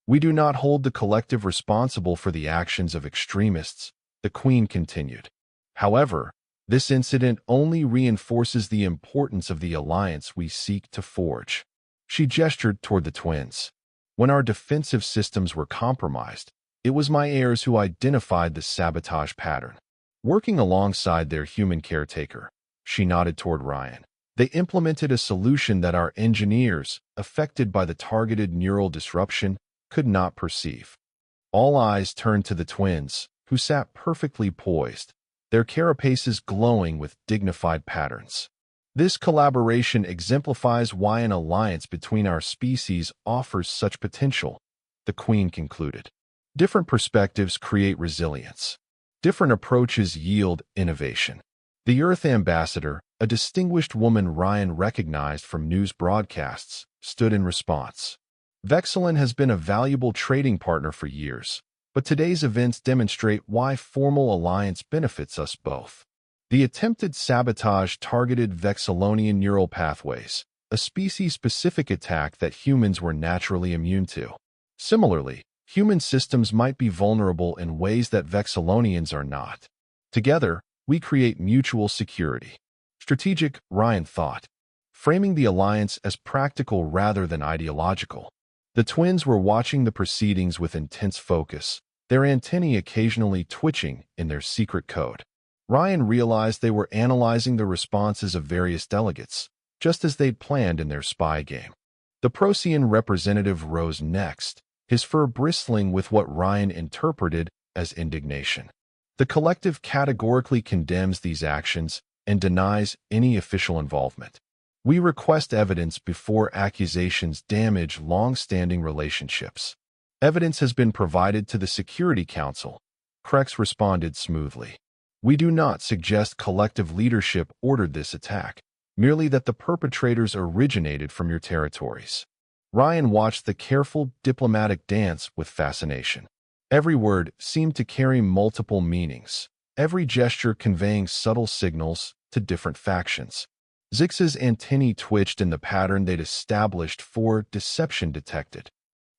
We do not hold the collective responsible for the actions of extremists, the Queen continued. However, this incident only reinforces the importance of the alliance we seek to forge. She gestured toward the twins. When our defensive systems were compromised, it was my heirs who identified the sabotage pattern. Working alongside their human caretaker, she nodded toward Ryan. They implemented a solution that our engineers, affected by the targeted neural disruption, could not perceive. All eyes turned to the twins, who sat perfectly poised, their carapaces glowing with dignified patterns. This collaboration exemplifies why an alliance between our species offers such potential, the Queen concluded. Different perspectives create resilience. Different approaches yield innovation. The Earth Ambassador, a distinguished woman Ryan recognized from news broadcasts, stood in response. Vexillon has been a valuable trading partner for years, but today's events demonstrate why formal alliance benefits us both. The attempted sabotage targeted Vexillonian neural pathways, a species-specific attack that humans were naturally immune to. Similarly, human systems might be vulnerable in ways that Vexillonians are not. Together, we create mutual security. Strategic, Ryan thought, framing the alliance as practical rather than ideological. The twins were watching the proceedings with intense focus, their antennae occasionally twitching in their secret code. Ryan realized they were analyzing the responses of various delegates, just as they'd planned in their spy game. The Procyon representative rose next, his fur bristling with what Ryan interpreted as indignation. The collective categorically condemns these actions and denies any official involvement. We request evidence before accusations damage long-standing relationships. Evidence has been provided to the Security Council. Krex responded smoothly. We do not suggest collective leadership ordered this attack, merely that the perpetrators originated from your territories. Ryan watched the careful diplomatic dance with fascination. Every word seemed to carry multiple meanings, every gesture conveying subtle signals to different factions. Zix's antennae twitched in the pattern they'd established for deception detected.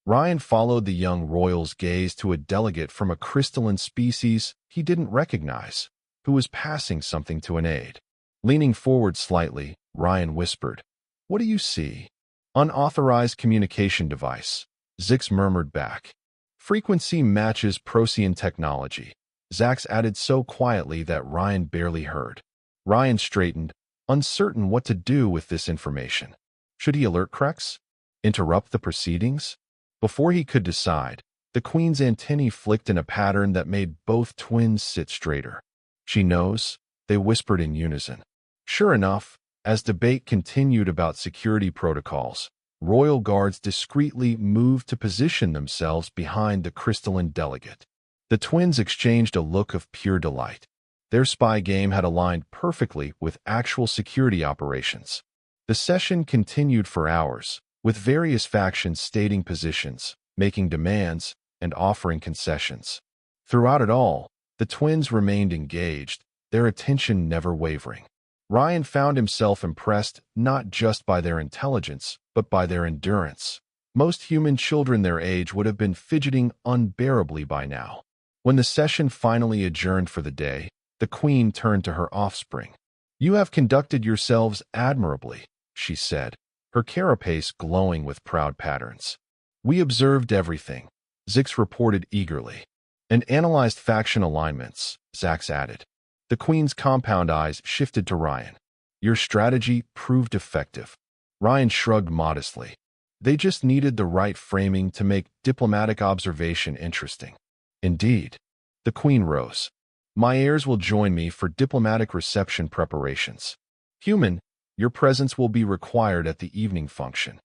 Ryan followed the young royal's gaze to a delegate from a crystalline species he didn't recognize, who was passing something to an aide. Leaning forward slightly, Ryan whispered, "What do you see?" "Unauthorized communication device," Zix murmured back. "Frequency matches Procyon technology," Zax added so quietly that Ryan barely heard. Ryan straightened, uncertain what to do with this information. Should he alert Krex? Interrupt the proceedings? Before he could decide, the Queen's antennae flicked in a pattern that made both twins sit straighter. "She knows," they whispered in unison. Sure enough, as debate continued about security protocols, royal guards discreetly moved to position themselves behind the crystalline delegate. The twins exchanged a look of pure delight. Their spy game had aligned perfectly with actual security operations. The session continued for hours, with various factions stating positions, making demands, and offering concessions. Throughout it all, the twins remained engaged, their attention never wavering. Ryan found himself impressed not just by their intelligence, but by their endurance. Most human children their age would have been fidgeting unbearably by now. When the session finally adjourned for the day, the Queen turned to her offspring. "You have conducted yourselves admirably," she said, her carapace glowing with proud patterns. "We observed everything." Zix reported eagerly. And analyzed faction alignments, Zax added. The Queen's compound eyes shifted to Ryan. Your strategy proved effective. Ryan shrugged modestly. They just needed the right framing to make diplomatic observation interesting. Indeed. The Queen rose. My heirs will join me for diplomatic reception preparations. Human, your presence will be required at the evening function.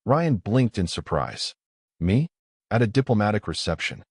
Ryan blinked in surprise. Me? At a diplomatic reception?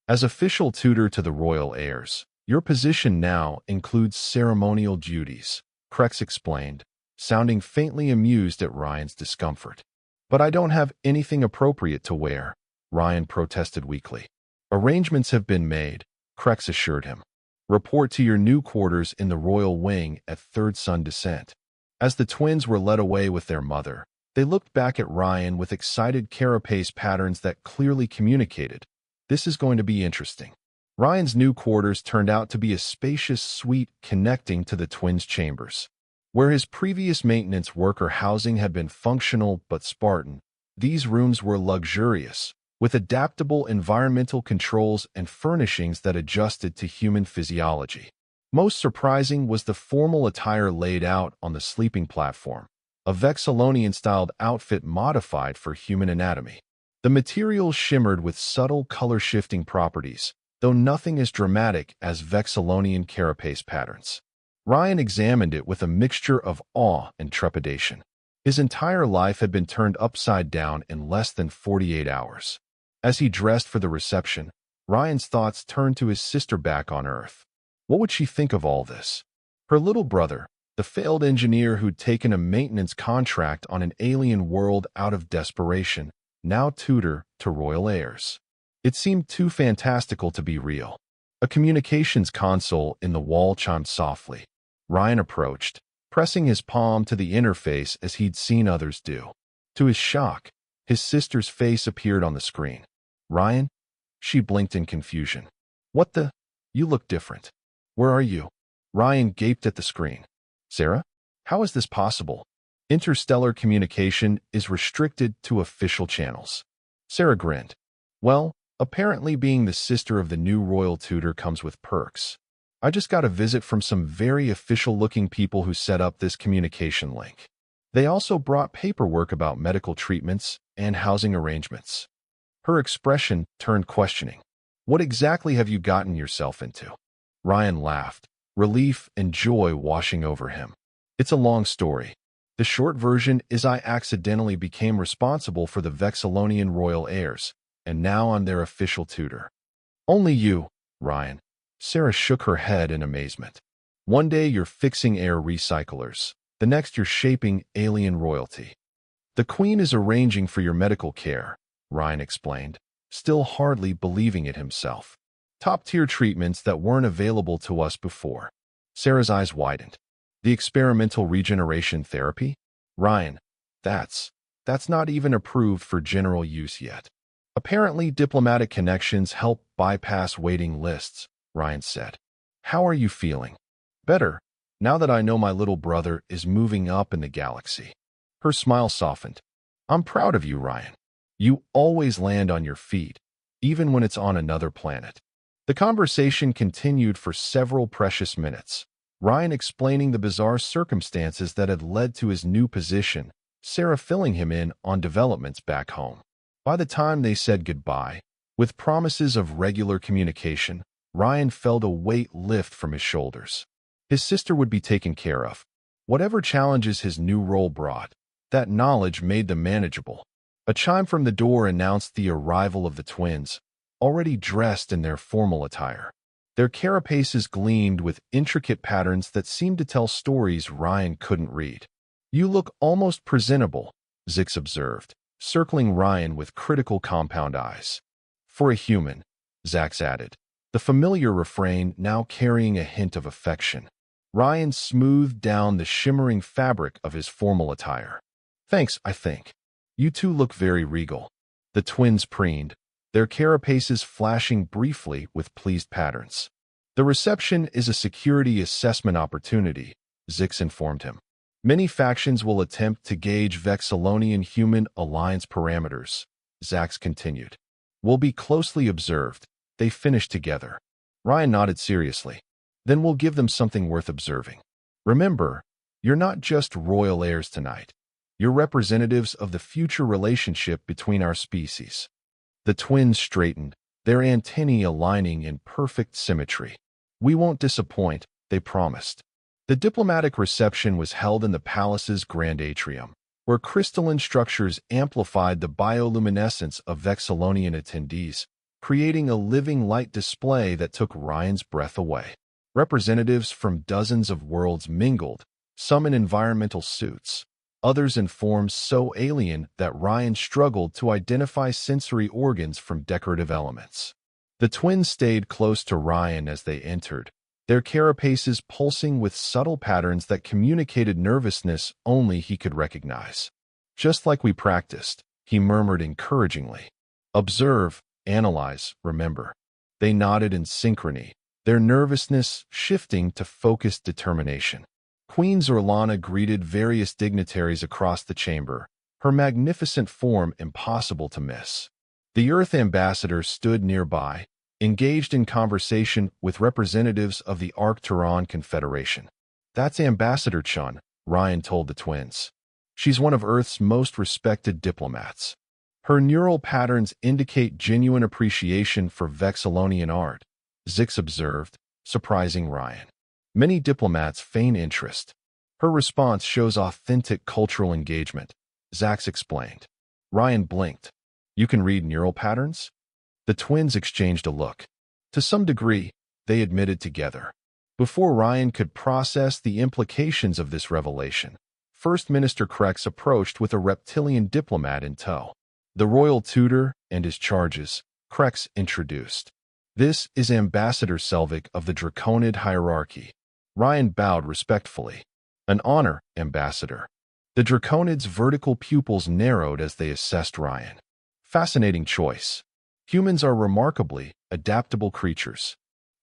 As official tutor to the royal heirs, your position now includes ceremonial duties, Krex explained, sounding faintly amused at Ryan's discomfort. But I don't have anything appropriate to wear, Ryan protested weakly. Arrangements have been made, Krex assured him. Report to your new quarters in the royal wing at Third Sun Descent. As the twins were led away with their mother, they looked back at Ryan with excited carapace patterns that clearly communicated, this is going to be interesting. Ryan's new quarters turned out to be a spacious suite connecting to the twins' chambers. Where his previous maintenance worker housing had been functional but Spartan, these rooms were luxurious, with adaptable environmental controls and furnishings that adjusted to human physiology. Most surprising was the formal attire laid out on the sleeping platform, a Vexillonian-styled outfit modified for human anatomy. The material shimmered with subtle color-shifting properties, though nothing as dramatic as Vexillonian carapace patterns. Ryan examined it with a mixture of awe and trepidation. His entire life had been turned upside down in less than 48 hours. As he dressed for the reception, Ryan's thoughts turned to his sister back on Earth. What would she think of all this? Her little brother, the failed engineer who'd taken a maintenance contract on an alien world out of desperation, now tutor to royal heirs. It seemed too fantastical to be real. A communications console in the wall chimed softly. Ryan approached, pressing his palm to the interface as he'd seen others do. To his shock, his sister's face appeared on the screen. Ryan? She blinked in confusion. What the? You look different. Where are you? Ryan gaped at the screen. Sarah? How is this possible? Interstellar communication is restricted to official channels. Sarah grinned. Well, apparently being the sister of the new royal tutor comes with perks. I just got a visit from some very official-looking people who set up this communication link. They also brought paperwork about medical treatments and housing arrangements. Her expression turned questioning. What exactly have you gotten yourself into? Ryan laughed, relief and joy washing over him. It's a long story. The short version is I accidentally became responsible for the Vexillonian royal heirs, and now I'm their official tutor. Only you, Ryan. Sarah shook her head in amazement. One day you're fixing air recyclers, the next you're shaping alien royalty. The Queen is arranging for your medical care, Ryan explained, still hardly believing it himself. Top-tier treatments that weren't available to us before. Sarah's eyes widened. The experimental regeneration therapy? Ryan, that's not even approved for general use yet. Apparently, diplomatic connections help bypass waiting lists, Ryan said. How are you feeling? Better, now that I know my little brother is moving up in the galaxy. Her smile softened. I'm proud of you, Ryan. You always land on your feet, even when it's on another planet. The conversation continued for several precious minutes, Ryan explaining the bizarre circumstances that had led to his new position, Sarah filling him in on developments back home. By the time they said goodbye, with promises of regular communication, Ryan felt a weight lift from his shoulders. His sister would be taken care of. Whatever challenges his new role brought, that knowledge made them manageable. A chime from the door announced the arrival of the twins, already dressed in their formal attire. Their carapaces gleamed with intricate patterns that seemed to tell stories Ryan couldn't read. You look almost presentable, Zix observed, circling Ryan with critical compound eyes. For a human, Zax added, the familiar refrain now carrying a hint of affection. Ryan smoothed down the shimmering fabric of his formal attire. Thanks, I think. You two look very regal. The twins preened, their carapaces flashing briefly with pleased patterns. The reception is a security assessment opportunity, Zix informed him. Many factions will attempt to gauge Vexillonian human alliance parameters, Zax continued. We'll be closely observed. They finished together. Ryan nodded seriously. Then we'll give them something worth observing. Remember, you're not just royal heirs tonight. You're representatives of the future relationship between our species. The twins straightened, their antennae aligning in perfect symmetry. We won't disappoint, they promised. The diplomatic reception was held in the palace's grand atrium, where crystalline structures amplified the bioluminescence of Vexillonian attendees, creating a living light display that took Ryan's breath away. Representatives from dozens of worlds mingled, some in environmental suits, others in forms so alien that Ryan struggled to identify sensory organs from decorative elements. The twins stayed close to Ryan as they entered, their carapaces pulsing with subtle patterns that communicated nervousness only he could recognize. Just like we practiced, he murmured encouragingly. Observe, analyze, remember. They nodded in synchrony, their nervousness shifting to focused determination. Queen Zorlana greeted various dignitaries across the chamber, her magnificent form impossible to miss. The Earth ambassador stood nearby, engaged in conversation with representatives of the Arcturon Confederation. That's Ambassador Chun, Ryan told the twins. She's one of Earth's most respected diplomats. Her neural patterns indicate genuine appreciation for Vexillonian art, Zix observed, surprising Ryan. Many diplomats feign interest. Her response shows authentic cultural engagement, Zax explained. Ryan blinked. You can read neural patterns? The twins exchanged a look. To some degree, they admitted together. Before Ryan could process the implications of this revelation, First Minister Krex approached with a reptilian diplomat in tow. The royal tutor and his charges, Krex introduced. This is Ambassador Selvig of the Draconid hierarchy. Ryan bowed respectfully. An honor, Ambassador. The Draconids' vertical pupils narrowed as they assessed Ryan. Fascinating choice. Humans are remarkably adaptable creatures.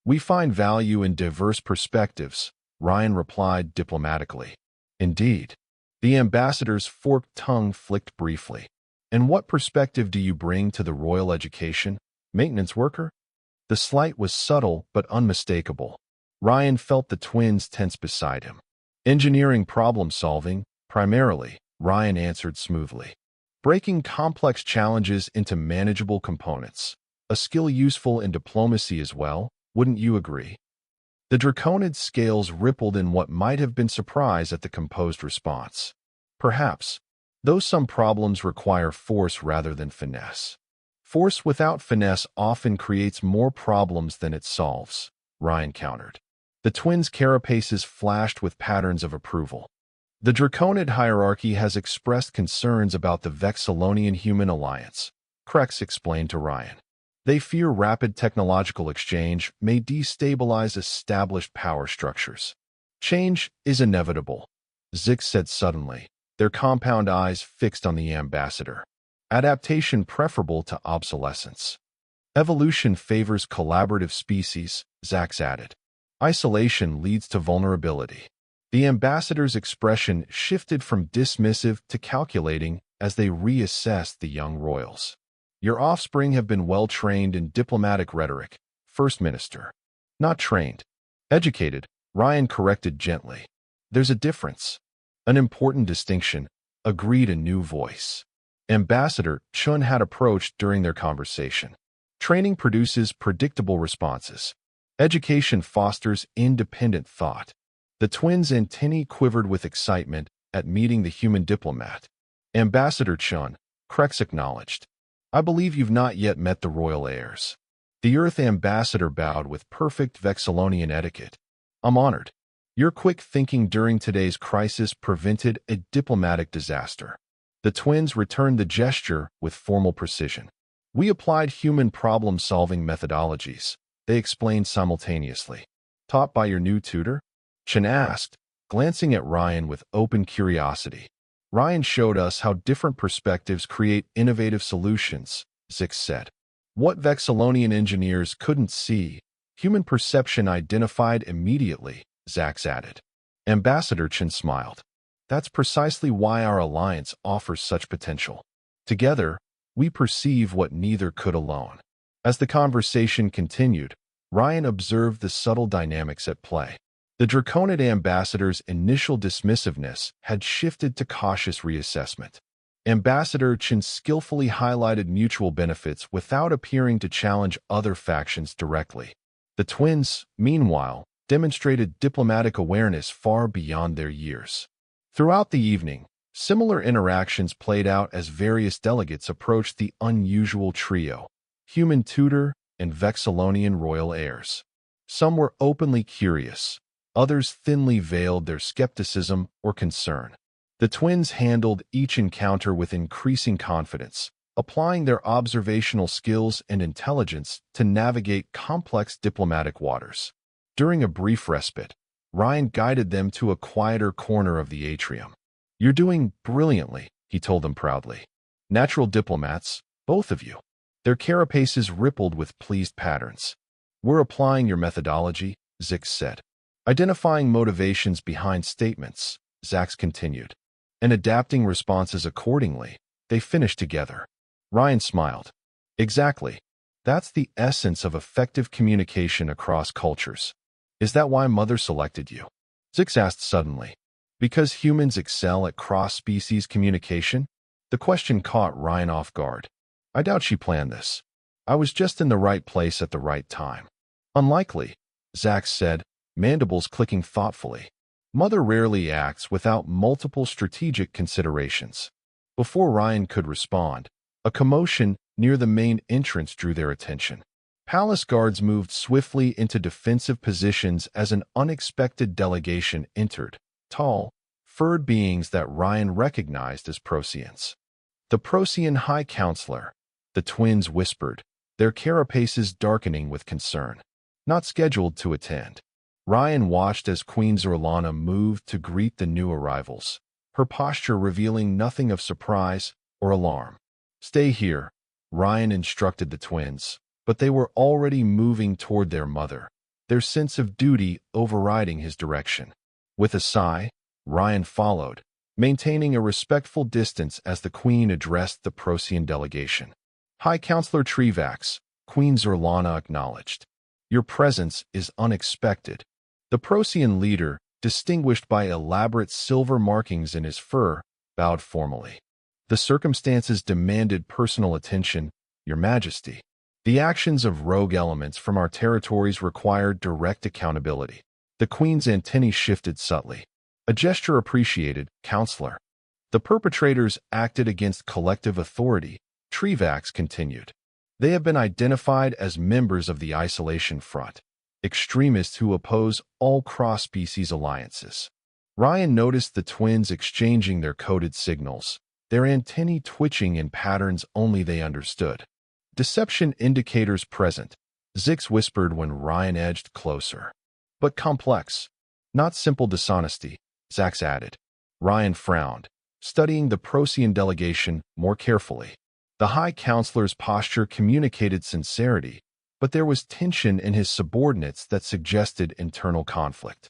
We find value in diverse perspectives, Ryan replied diplomatically. Indeed. The ambassador's forked tongue flicked briefly. And what perspective do you bring to the royal education? Maintenance worker? The slight was subtle but unmistakable. Ryan felt the twins tense beside him. Engineering problem solving, primarily, Ryan answered smoothly. Breaking complex challenges into manageable components. A skill useful in diplomacy as well, wouldn't you agree? The Draconid scales rippled in what might have been surprise at the composed response. Perhaps, though some problems require force rather than finesse. Force without finesse often creates more problems than it solves, Ryan countered. The twins' carapaces flashed with patterns of approval. The Draconid hierarchy has expressed concerns about the Vexillonian-human alliance, Krex explained to Ryan. They fear rapid technological exchange may destabilize established power structures. Change is inevitable, Zix said suddenly, their compound eyes fixed on the ambassador. Adaptation preferable to obsolescence. Evolution favors collaborative species, Zax added. Isolation leads to vulnerability. The ambassador's expression shifted from dismissive to calculating as they reassessed the young royals. Your offspring have been well trained in diplomatic rhetoric, First Minister. Not trained. Educated, Ryan corrected gently. There's a difference. An important distinction, agreed a new voice. Ambassador Chun had approached during their conversation. Training produces predictable responses. Education fosters independent thought. The twins' antennae quivered with excitement at meeting the human diplomat. Ambassador Chun, Krex acknowledged. I believe you've not yet met the royal heirs. The Earth ambassador bowed with perfect Vexillonian etiquette. I'm honored. Your quick thinking during today's crisis prevented a diplomatic disaster. The twins returned the gesture with formal precision. We applied human problem-solving methodologies, they explained simultaneously. Taught by your new tutor? Chen asked, glancing at Ryan with open curiosity. Ryan showed us how different perspectives create innovative solutions, Zix said. What Vexillonian engineers couldn't see, human perception identified immediately, Zax added. Ambassador Chen smiled. That's precisely why our alliance offers such potential. Together, We perceive what neither could alone. As the conversation continued, Ryan observed the subtle dynamics at play. The Draconid ambassador's initial dismissiveness had shifted to cautious reassessment. Ambassador Chen skillfully highlighted mutual benefits without appearing to challenge other factions directly. The twins, meanwhile, demonstrated diplomatic awareness far beyond their years. Throughout the evening, similar interactions played out as various delegates approached the unusual trio, human tutor and Vexillonian royal heirs. Some were openly curious, others thinly veiled their skepticism or concern. The twins handled each encounter with increasing confidence, applying their observational skills and intelligence to navigate complex diplomatic waters. During a brief respite, Ryan guided them to a quieter corner of the atrium. "You're doing brilliantly," he told them proudly. "Natural diplomats, both of you." Their carapaces rippled with pleased patterns. "We're applying your methodology," Zix said. "Identifying motivations behind statements," Zax continued, "and adapting responses accordingly." They finished together. Ryan smiled. "Exactly. That's the essence of effective communication across cultures. Is that why Mother selected you?" Zix asked suddenly. "Because humans excel at cross-species communication?" The question caught Ryan off guard. "I doubt she planned this. I was just in the right place at the right time." "Unlikely," Zax said, mandibles clicking thoughtfully. "Mother rarely acts without multiple strategic considerations." Before Ryan could respond, a commotion near the main entrance drew their attention. Palace guards moved swiftly into defensive positions as an unexpected delegation entered, tall, furred beings that Ryan recognized as Procyans. "The Procyan High Counselor," the twins whispered, their carapaces darkening with concern. "Not scheduled to attend." Ryan watched as Queen Zorlana moved to greet the new arrivals, her posture revealing nothing of surprise or alarm. "Stay here," Ryan instructed the twins, but they were already moving toward their mother, their sense of duty overriding his direction. With a sigh, Ryan followed, maintaining a respectful distance as the Queen addressed the Procyan delegation. "High Counselor Trevax," Queen Zorlana acknowledged. "Your presence is unexpected." The Procyan leader, distinguished by elaborate silver markings in his fur, bowed formally. "The circumstances demanded personal attention, Your Majesty. The actions of rogue elements from our territories required direct accountability." The Queen's antennae shifted subtly. "A gesture appreciated, Counselor." "The perpetrators acted against collective authority," Trevax continued. "They have been identified as members of the Isolation Front, extremists who oppose all cross-species alliances." Ryan noticed the twins exchanging their coded signals, their antennae twitching in patterns only they understood. "Deception indicators present," Zix whispered when Ryan edged closer. "But complex. Not simple dishonesty," Zax added. Ryan frowned, studying the Procyan delegation more carefully. The High Counselor's posture communicated sincerity, but there was tension in his subordinates that suggested internal conflict.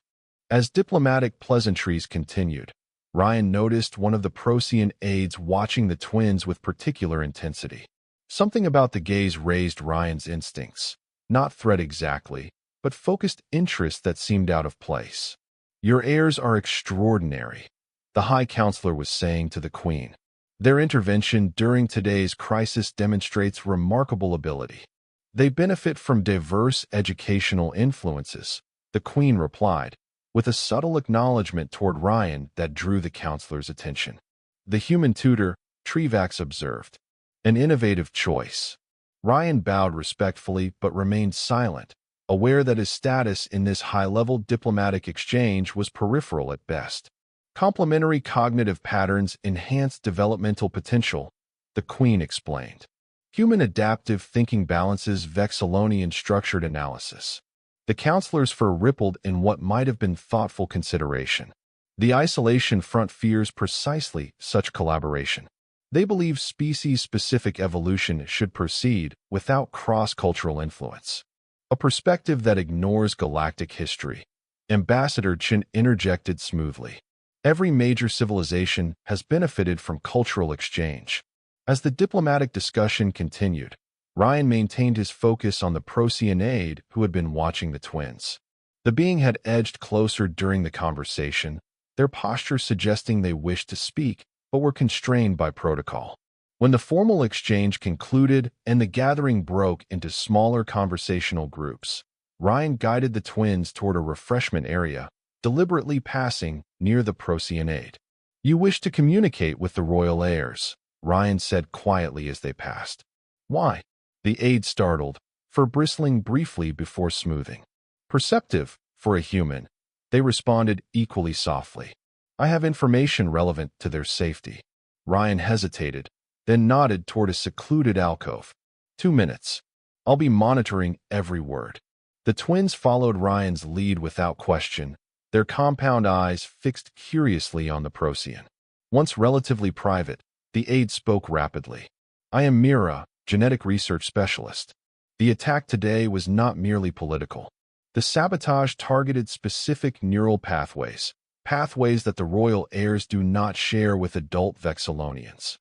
As diplomatic pleasantries continued, Ryan noticed one of the Procyan aides watching the twins with particular intensity. Something about the gaze raised Ryan's instincts, not threat exactly, but focused interest that seemed out of place. "Your heirs are extraordinary," the High Counselor was saying to the Queen. "Their intervention during today's crisis demonstrates remarkable ability. They benefit from diverse educational influences," the Queen replied, with a subtle acknowledgement toward Ryan that drew the Counselor's attention. "The human tutor," Trevax observed. "An innovative choice." Ryan bowed respectfully but remained silent, aware that his status in this high-level diplomatic exchange was peripheral at best. "Complementary cognitive patterns enhance developmental potential," the Queen explained. "Human adaptive thinking balances Vexillonian structured analysis." The counselors for rippled in what might have been thoughtful consideration. The Isolation Front fears precisely such collaboration. They believe species-specific evolution should proceed without cross-cultural influence. A perspective that ignores galactic history. Ambassador Chen interjected smoothly. "Every major civilization has benefited from cultural exchange. As the diplomatic discussion continued, Ryan maintained his focus on the Procyon aide who had been watching the twins. The being had edged closer during the conversation, their posture suggesting they wished to speak, but were constrained by protocol. When the formal exchange concluded and the gathering broke into smaller conversational groups, Ryan guided the twins toward a refreshment area, deliberately passing near the Procyon aide. "You wish to communicate with the royal heirs," Ryan said quietly as they passed. "Why?" The aide startled, fur bristling briefly before smoothing. "Perceptive, for a human," they responded equally softly. "I have information relevant to their safety." Ryan hesitated, then nodded toward a secluded alcove. 2 minutes. I'll be monitoring every word." The twins followed Ryan's lead without question, their compound eyes fixed curiously on the Procyon. Once relatively private, the aide spoke rapidly. "I am Mira, genetic research specialist. The attack today was not merely political. The sabotage targeted specific neural pathways that the royal heirs do not share with adult Vexillonians."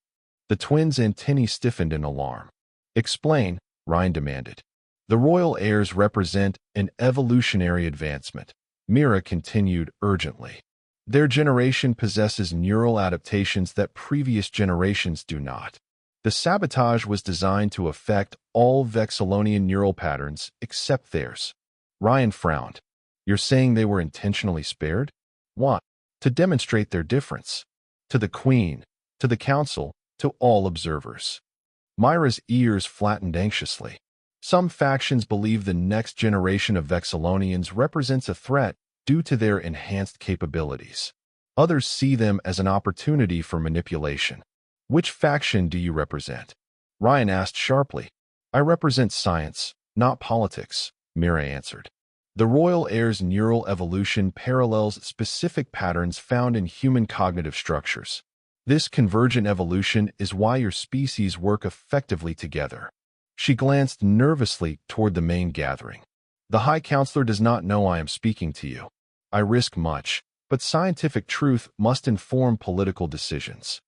The twins' antennae stiffened in alarm. "Explain," Ryan demanded. "The royal heirs represent an evolutionary advancement," Mira continued urgently. "Their generation possesses neural adaptations that previous generations do not. The sabotage was designed to affect all Vexillonian neural patterns except theirs." Ryan frowned. "You're saying they were intentionally spared? Why?" "To demonstrate their difference. To the Queen, to the Council, to all observers." Myra's ears flattened anxiously. "Some factions believe the next generation of Vexillonians represents a threat due to their enhanced capabilities. Others see them as an opportunity for manipulation." "Which faction do you represent?" Ryan asked sharply. "I represent science, not politics," Mira answered. "The royal heir's neural evolution parallels specific patterns found in human cognitive structures. This convergent evolution is why your species work effectively together." She glanced nervously toward the main gathering. "The High Counselor does not know I am speaking to you. I risk much, but scientific truth must inform political decisions."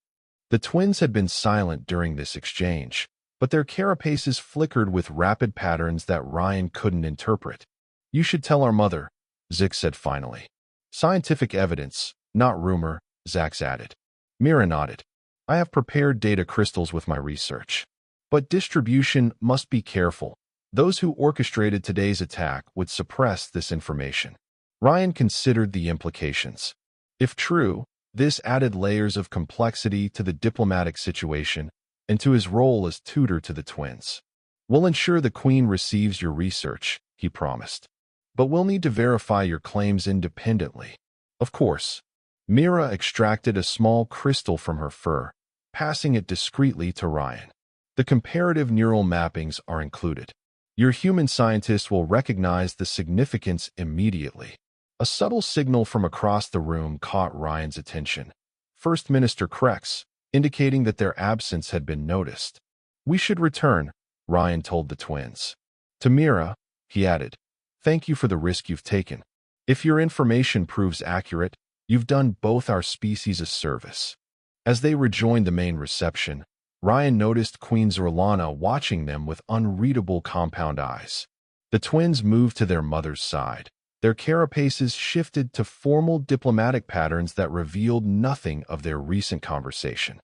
The twins had been silent during this exchange, but their carapaces flickered with rapid patterns that Ryan couldn't interpret. "You should tell our mother," Zix said finally. "Scientific evidence, not rumor," Zax added. Mira nodded. "I have prepared data crystals with my research. But distribution must be careful. Those who orchestrated today's attack would suppress this information." Ryan considered the implications. If true, this added layers of complexity to the diplomatic situation and to his role as tutor to the twins. "We'll ensure the Queen receives your research," he promised. "But we'll need to verify your claims independently." "Of course." Mira extracted a small crystal from her fur, passing it discreetly to Ryan. "The comparative neural mappings are included. Your human scientist will recognize the significance immediately." A subtle signal from across the room caught Ryan's attention. First Minister Krex, indicating that their absence had been noticed. "We should return," Ryan told the twins. To Mira, he added, "Thank you for the risk you've taken. If your information proves accurate, you've done both our species a service." As they rejoined the main reception, Ryan noticed Queen Zerlana watching them with unreadable compound eyes. The twins moved to their mother's side. Their carapaces shifted to formal diplomatic patterns that revealed nothing of their recent conversation.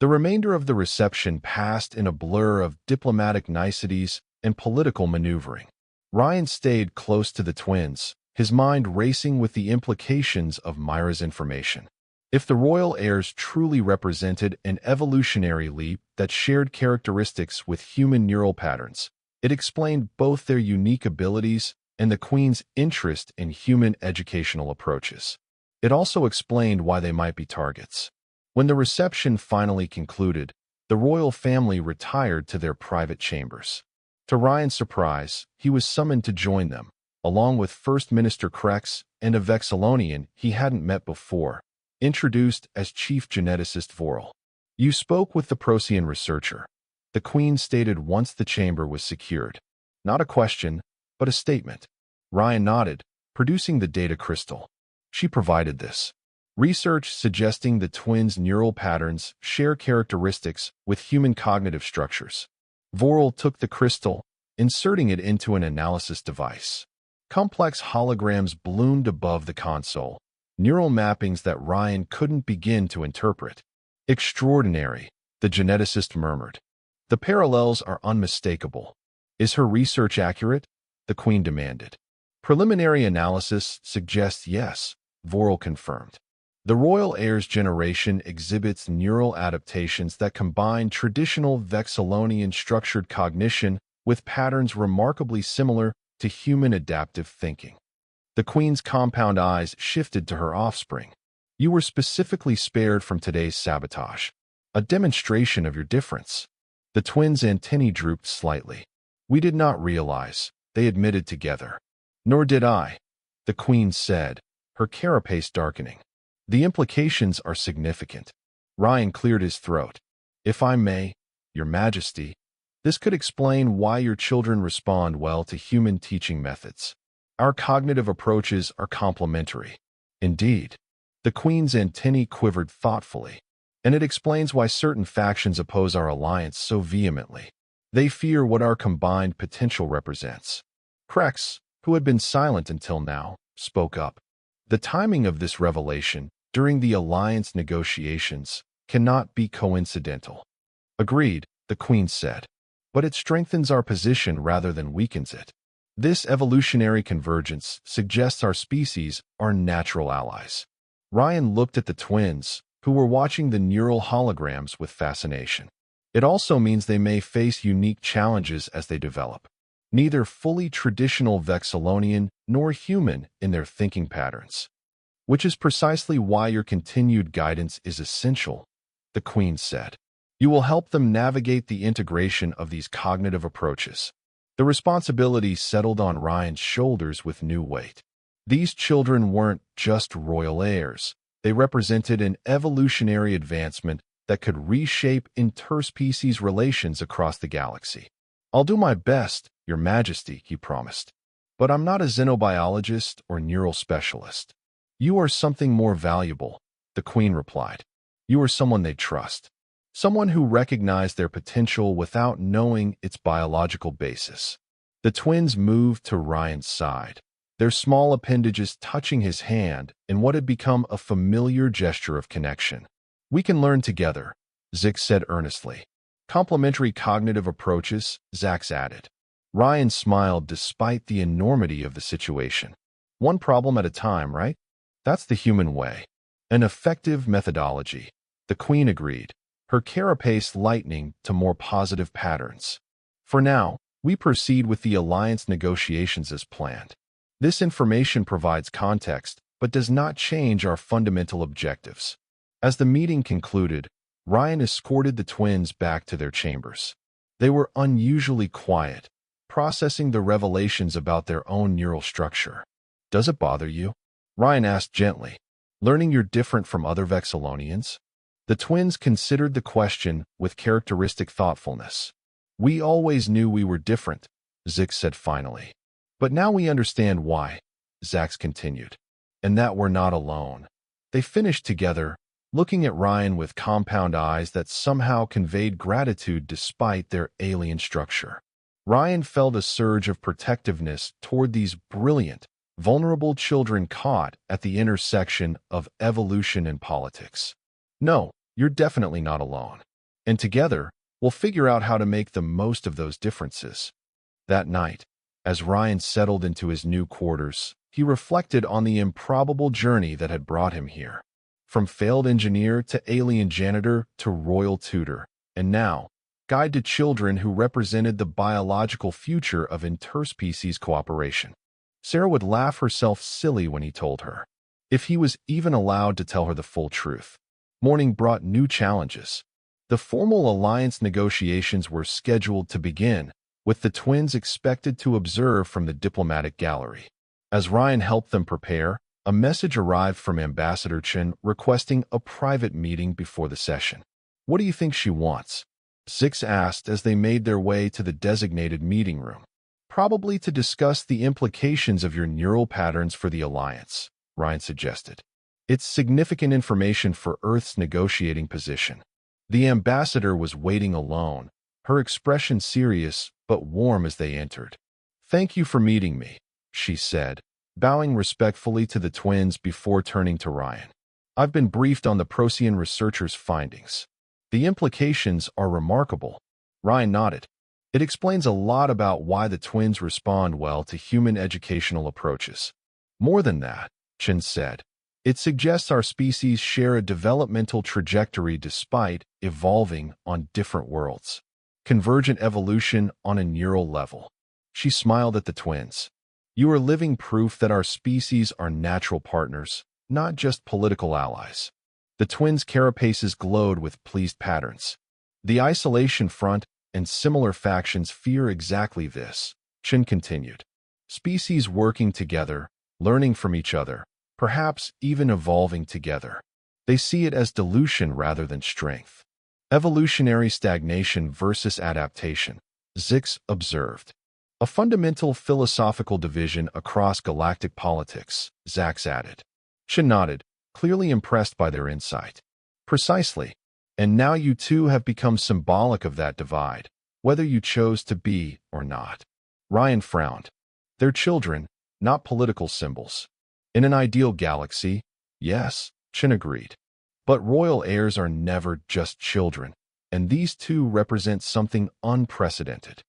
The remainder of the reception passed in a blur of diplomatic niceties and political maneuvering. Ryan stayed close to the twins, his mind racing with the implications of Myra's information. If the royal heirs truly represented an evolutionary leap that shared characteristics with human neural patterns, it explained both their unique abilities and the Queen's interest in human educational approaches. It also explained why they might be targets. When the reception finally concluded, the royal family retired to their private chambers. To Ryan's surprise, he was summoned to join them, along with First Minister Krex and a Vexillonian he hadn't met before, introduced as Chief Geneticist Vorel. "You spoke with the Procyon researcher," the Queen stated once the chamber was secured. Not a question, but a statement. Ryan nodded, producing the data crystal. "She provided this." Research suggesting the twins' neural patterns share characteristics with human cognitive structures. Vorel took the crystal, inserting it into an analysis device. Complex holograms bloomed above the console, neural mappings that Ryan couldn't begin to interpret. Extraordinary, the geneticist murmured. The parallels are unmistakable. Is her research accurate? The Queen demanded. Preliminary analysis suggests yes, Vorel confirmed. The royal heir's generation exhibits neural adaptations that combine traditional Vexillonian structured cognition with patterns remarkably similar to human adaptive thinking. The Queen's compound eyes shifted to her offspring. You were specifically spared from today's sabotage. A demonstration of your difference. The twins' antennae drooped slightly. We did not realize, they admitted together. Nor did I, the Queen said, her carapace darkening. The implications are significant. Ryan cleared his throat. If I may, Your Majesty, this could explain why your children respond well to human teaching methods. Our cognitive approaches are complementary. Indeed, the Queen's antennae quivered thoughtfully, and it explains why certain factions oppose our alliance so vehemently. They fear what our combined potential represents. Krex, who had been silent until now, spoke up. The timing of this revelation, during the alliance negotiations, cannot be coincidental. Agreed, the Queen said. But it strengthens our position rather than weakens it. This evolutionary convergence suggests our species are natural allies. Ryan looked at the twins, who were watching the neural holograms with fascination. It also means they may face unique challenges as they develop. Neither fully traditional Vexillonian nor human in their thinking patterns. Which is precisely why your continued guidance is essential, the Queen said. You will help them navigate the integration of these cognitive approaches. The responsibility settled on Ryan's shoulders with new weight. These children weren't just royal heirs. They represented an evolutionary advancement that could reshape interspecies relations across the galaxy. I'll do my best, Your Majesty, he promised. But I'm not a xenobiologist or neural specialist. You are something more valuable, the Queen replied. You are someone they trust. Someone who recognized their potential without knowing its biological basis. The twins moved to Ryan's side, their small appendages touching his hand in what had become a familiar gesture of connection. We can learn together, Zix said earnestly. Complementary cognitive approaches, Zax added. Ryan smiled despite the enormity of the situation. One problem at a time, right? That's the human way. An effective methodology, the Queen agreed, her carapace lightening to more positive patterns. For now, we proceed with the alliance negotiations as planned. This information provides context, but does not change our fundamental objectives. As the meeting concluded, Ryan escorted the twins back to their chambers. They were unusually quiet, processing the revelations about their own neural structure. Does it bother you? Ryan asked gently, learning you're different from other Vexillonians? The twins considered the question with characteristic thoughtfulness. We always knew we were different, Zix said finally. But now we understand why, Zax continued. And that we're not alone. They finished together, looking at Ryan with compound eyes that somehow conveyed gratitude despite their alien structure. Ryan felt a surge of protectiveness toward these brilliant, vulnerable children caught at the intersection of evolution and politics. No, you're definitely not alone. And together, we'll figure out how to make the most of those differences. That night, as Ryan settled into his new quarters, he reflected on the improbable journey that had brought him here. From failed engineer to alien janitor to royal tutor, and now, guide to children who represented the biological future of interspecies cooperation. Sarah would laugh herself silly when he told her, if he was even allowed to tell her the full truth. Morning brought new challenges. The formal alliance negotiations were scheduled to begin, with the twins expected to observe from the diplomatic gallery. As Ryan helped them prepare, a message arrived from Ambassador Chen requesting a private meeting before the session. What do you think she wants? Zix asked as they made their way to the designated meeting room. Probably to discuss the implications of your neural patterns for the alliance, Ryan suggested. It's significant information for Earth's negotiating position. The ambassador was waiting alone, her expression serious but warm as they entered. "Thank you for meeting me," she said, bowing respectfully to the twins before turning to Ryan. "I've been briefed on the Procyon researchers' findings. The implications are remarkable." Ryan nodded. "It explains a lot about why the twins respond well to human educational approaches." "More than that," Chen said, "it suggests our species share a developmental trajectory despite evolving on different worlds. Convergent evolution on a neural level." She smiled at the twins. "You are living proof that our species are natural partners, not just political allies." The twins' carapaces glowed with pleased patterns. "The Isolation Front and similar factions fear exactly this," Chen continued. "Species working together, learning from each other, perhaps even evolving together. They see it as dilution rather than strength." "Evolutionary stagnation versus adaptation," Zix observed. "A fundamental philosophical division across galactic politics," Zax added. Chen nodded, clearly impressed by their insight. "Precisely. And now you two have become symbolic of that divide, whether you chose to be or not." Ryan frowned. "They're children, not political symbols." "In an ideal galaxy, yes," Chen agreed. "But royal heirs are never just children, and these two represent something unprecedented."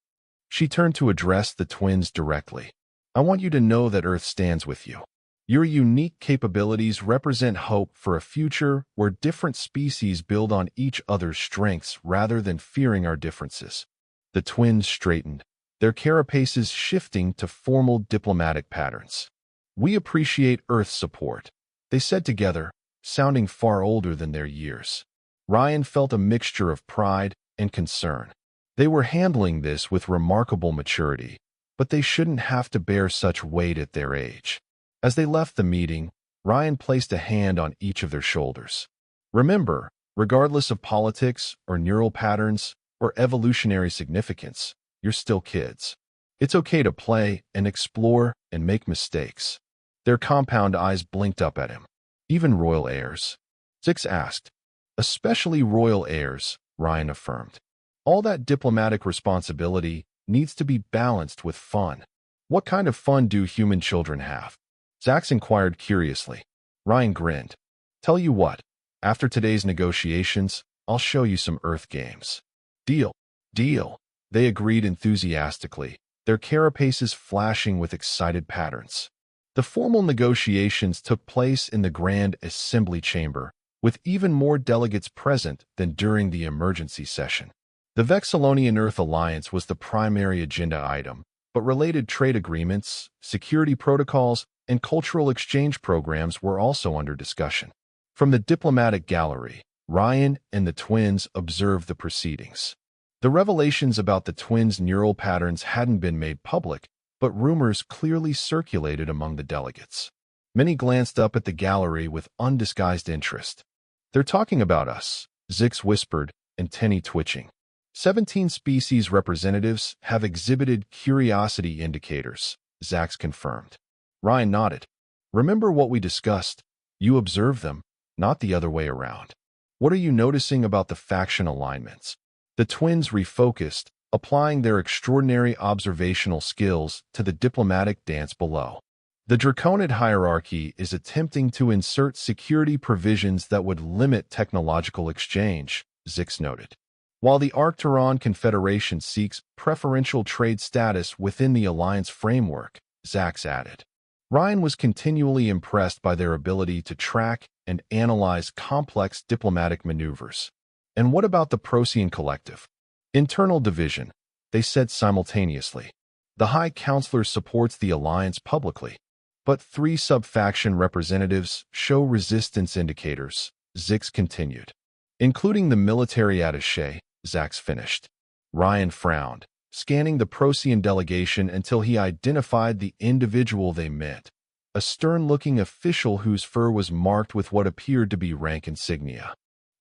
She turned to address the twins directly. "I want you to know that Earth stands with you. Your unique capabilities represent hope for a future where different species build on each other's strengths rather than fearing our differences." The twins straightened, their carapaces shifting to formal diplomatic patterns. "We appreciate Earth's support," they said together, sounding far older than their years. Ryan felt a mixture of pride and concern. They were handling this with remarkable maturity, but they shouldn't have to bear such weight at their age. As they left the meeting, Ryan placed a hand on each of their shoulders. "Remember, regardless of politics or neural patterns or evolutionary significance, you're still kids. It's okay to play and explore and make mistakes." Their compound eyes blinked up at him. "Even royal heirs?" Zix asked. "Especially royal heirs," Ryan affirmed. "All that diplomatic responsibility needs to be balanced with fun." "What kind of fun do human children have?" Zax inquired curiously. Ryan grinned. "Tell you what, after today's negotiations, I'll show you some Earth games." "Deal." "Deal," they agreed enthusiastically, their carapaces flashing with excited patterns. The formal negotiations took place in the Grand Assembly Chamber, with even more delegates present than during the emergency session. The Vexillonian Earth Alliance was the primary agenda item, but related trade agreements, security protocols, and cultural exchange programs were also under discussion. From the diplomatic gallery, Ryan and the twins observed the proceedings. The revelations about the twins' neural patterns hadn't been made public, but rumors clearly circulated among the delegates. Many glanced up at the gallery with undisguised interest. "They're talking about us," Zix whispered, antennae twitching. 17 species representatives have exhibited curiosity indicators, Zax confirmed. Ryan nodded. "Remember what we discussed? You observe them, not the other way around. What are you noticing about the faction alignments?" The twins refocused, applying their extraordinary observational skills to the diplomatic dance below. "The Draconid hierarchy is attempting to insert security provisions that would limit technological exchange," Zix noted. "While the Arcturon Confederation seeks preferential trade status within the Alliance framework," Zax added. Ryan was continually impressed by their ability to track and analyze complex diplomatic maneuvers. "And what about the Procyon Collective?" "Internal division," they said simultaneously. "The High Counselor supports the Alliance publicly, but 3 sub-faction representatives show resistance indicators," Zix continued. "Including the military attaché," Zax finished. Ryan frowned, scanning the Procyon delegation until he identified the individual they meant. A stern-looking official whose fur was marked with what appeared to be rank insignia.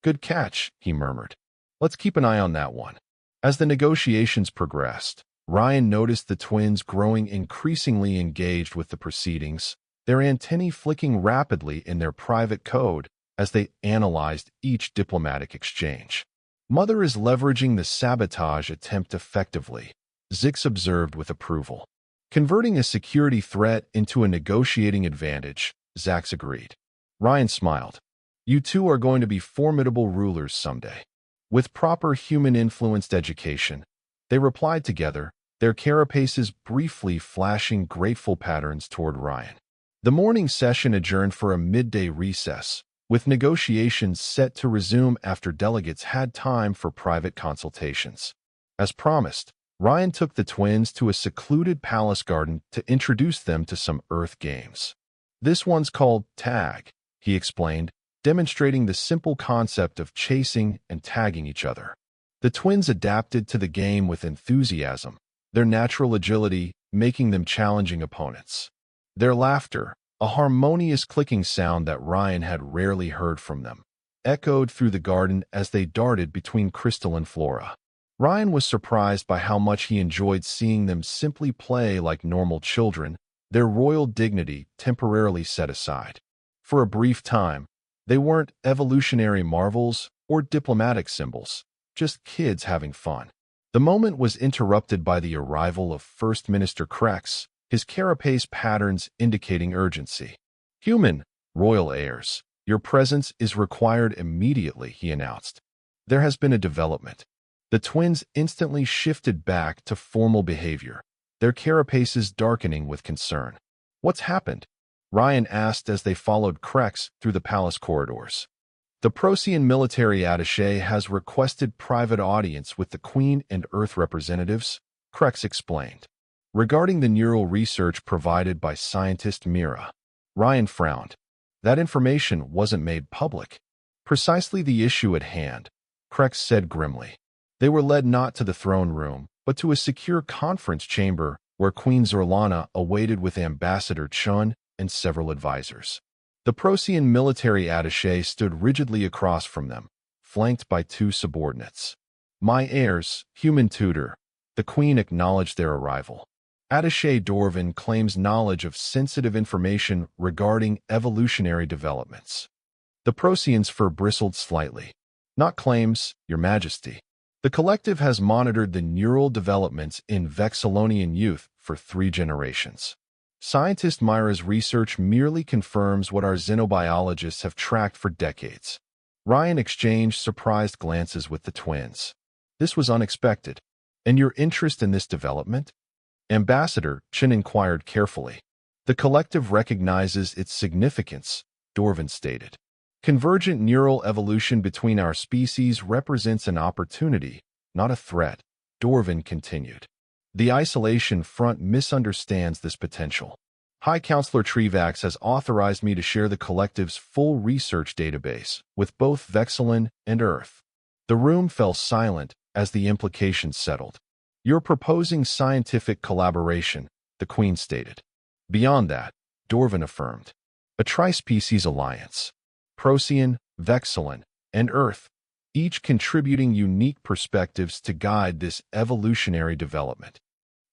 "Good catch," he murmured. "Let's keep an eye on that one." As the negotiations progressed, Ryan noticed the twins growing increasingly engaged with the proceedings, their antennae flicking rapidly in their private code as they analyzed each diplomatic exchange. Mother is leveraging the sabotage attempt effectively, Zix observed with approval. Converting a security threat into a negotiating advantage, Zax agreed. Ryan smiled. You two are going to be formidable rulers someday. With proper human-influenced education, they replied together, their carapaces briefly flashing grateful patterns toward Ryan. The morning session adjourned for a midday recess, with negotiations set to resume after delegates had time for private consultations. As promised, Ryan took the twins to a secluded palace garden to introduce them to some Earth games. This one's called Tag, he explained, demonstrating the simple concept of chasing and tagging each other. The twins adapted to the game with enthusiasm, their natural agility making them challenging opponents. Their laughter, a harmonious clicking sound that Ryan had rarely heard from them, echoed through the garden as they darted between crystalline flora. Ryan was surprised by how much he enjoyed seeing them simply play like normal children, their royal dignity temporarily set aside. For a brief time, they weren't evolutionary marvels or diplomatic symbols, just kids having fun. The moment was interrupted by the arrival of First Minister Krex, his carapace patterns indicating urgency. Human, royal heirs, your presence is required immediately, he announced. There has been a development. The twins instantly shifted back to formal behavior, their carapaces darkening with concern. What's happened? Ryan asked as they followed Krex through the palace corridors. The Procyon military attaché has requested private audience with the Queen and Earth representatives, Krex explained. Regarding the neural research provided by scientist Mira, Ryan frowned. That information wasn't made public. Precisely the issue at hand, Krex said grimly. They were led not to the throne room, but to a secure conference chamber where Queen Zorlana awaited with Ambassador Chun and several advisors. The Procyon military attaché stood rigidly across from them, flanked by two subordinates. My heirs, human tutor, the Queen acknowledged their arrival. Attaché Dorvin claims knowledge of sensitive information regarding evolutionary developments. The Procyon's fur bristled slightly. Not claims, Your Majesty. The collective has monitored the neural developments in Vexillonian youth for 3 generations. Scientist Myra's research merely confirms what our xenobiologists have tracked for decades. Ryan exchanged surprised glances with the twins. This was unexpected. And your interest in this development? Ambassador Chin inquired carefully. The collective recognizes its significance, Dorvin stated. Convergent neural evolution between our species represents an opportunity, not a threat, Dorvin continued. The Isolation Front misunderstands this potential. High Counselor Trevax has authorized me to share the collective's full research database with both Vexillon and Earth. The room fell silent as the implications settled. You're proposing scientific collaboration, the Queen stated. Beyond that, Dorvin affirmed. A tri-species alliance. Procyon, Vexillon, and Earth, each contributing unique perspectives to guide this evolutionary development.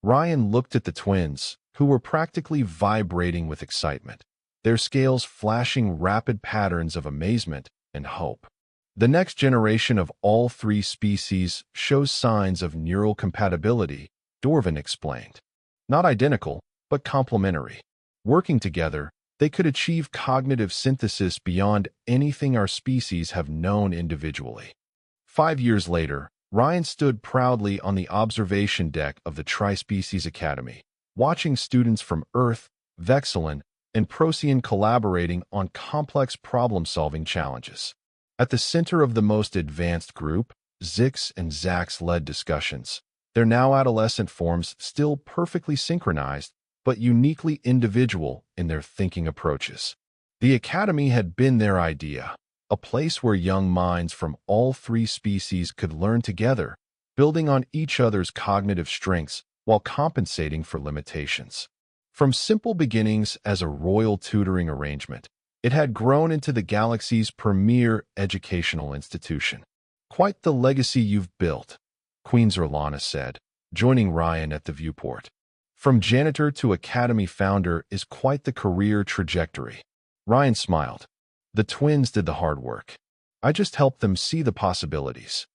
Ryan looked at the twins, who were practically vibrating with excitement, their scales flashing rapid patterns of amazement and hope. The next generation of all 3 species shows signs of neural compatibility, Dorvin explained. Not identical, but complementary. Working together, they could achieve cognitive synthesis beyond anything our species have known individually. 5 years later, Ryan stood proudly on the observation deck of the Tri-Species Academy, watching students from Earth, Vexillon, and Procyon collaborating on complex problem-solving challenges. At the center of the most advanced group, Zix and Zax led discussions, their now adolescent forms still perfectly synchronized, but uniquely individual in their thinking approaches. The Academy had been their idea, a place where young minds from all 3 species could learn together, building on each other's cognitive strengths while compensating for limitations. From simple beginnings as a royal tutoring arrangement, it had grown into the galaxy's premier educational institution. Quite the legacy you've built, Queen Zorlana said, joining Ryan at the viewport. From janitor to academy founder is quite the career trajectory. Ryan smiled. The twins did the hard work. I just helped them see the possibilities.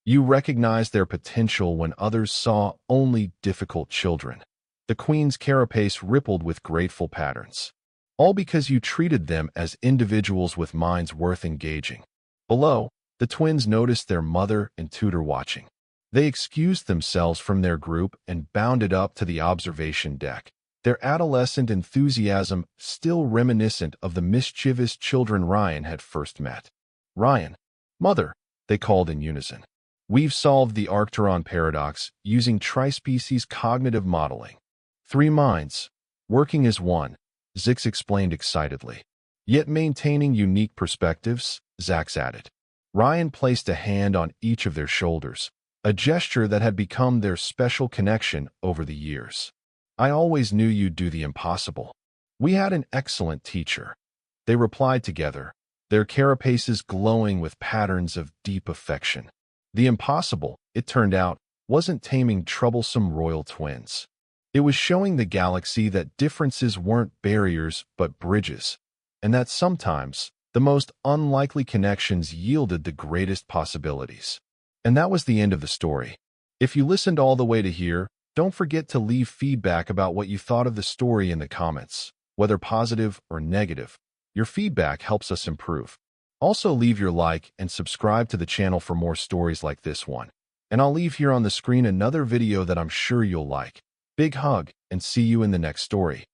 You recognized their potential when others saw only difficult children. The queen's carapace rippled with grateful patterns. All because you treated them as individuals with minds worth engaging. Below, the twins noticed their mother and tutor watching. They excused themselves from their group and bounded up to the observation deck, their adolescent enthusiasm still reminiscent of the mischievous children Ryan had first met. Ryan, mother, they called in unison. We've solved the Arcturon paradox using trispecies cognitive modeling. 3 minds, working as one, Zix explained excitedly. Yet maintaining unique perspectives, Zax added. Ryan placed a hand on each of their shoulders, a gesture that had become their special connection over the years. I always knew you'd do the impossible. We had an excellent teacher. They replied together, their carapaces glowing with patterns of deep affection. The impossible, it turned out, wasn't taming troublesome royal twins. It was showing the galaxy that differences weren't barriers but bridges, and that sometimes the most unlikely connections yielded the greatest possibilities. And that was the end of the story. If you listened all the way to here, don't forget to leave feedback about what you thought of the story in the comments, whether positive or negative. Your feedback helps us improve. Also, leave your like and subscribe to the channel for more stories like this one. And I'll leave here on the screen another video that I'm sure you'll like. Big hug, and see you in the next story.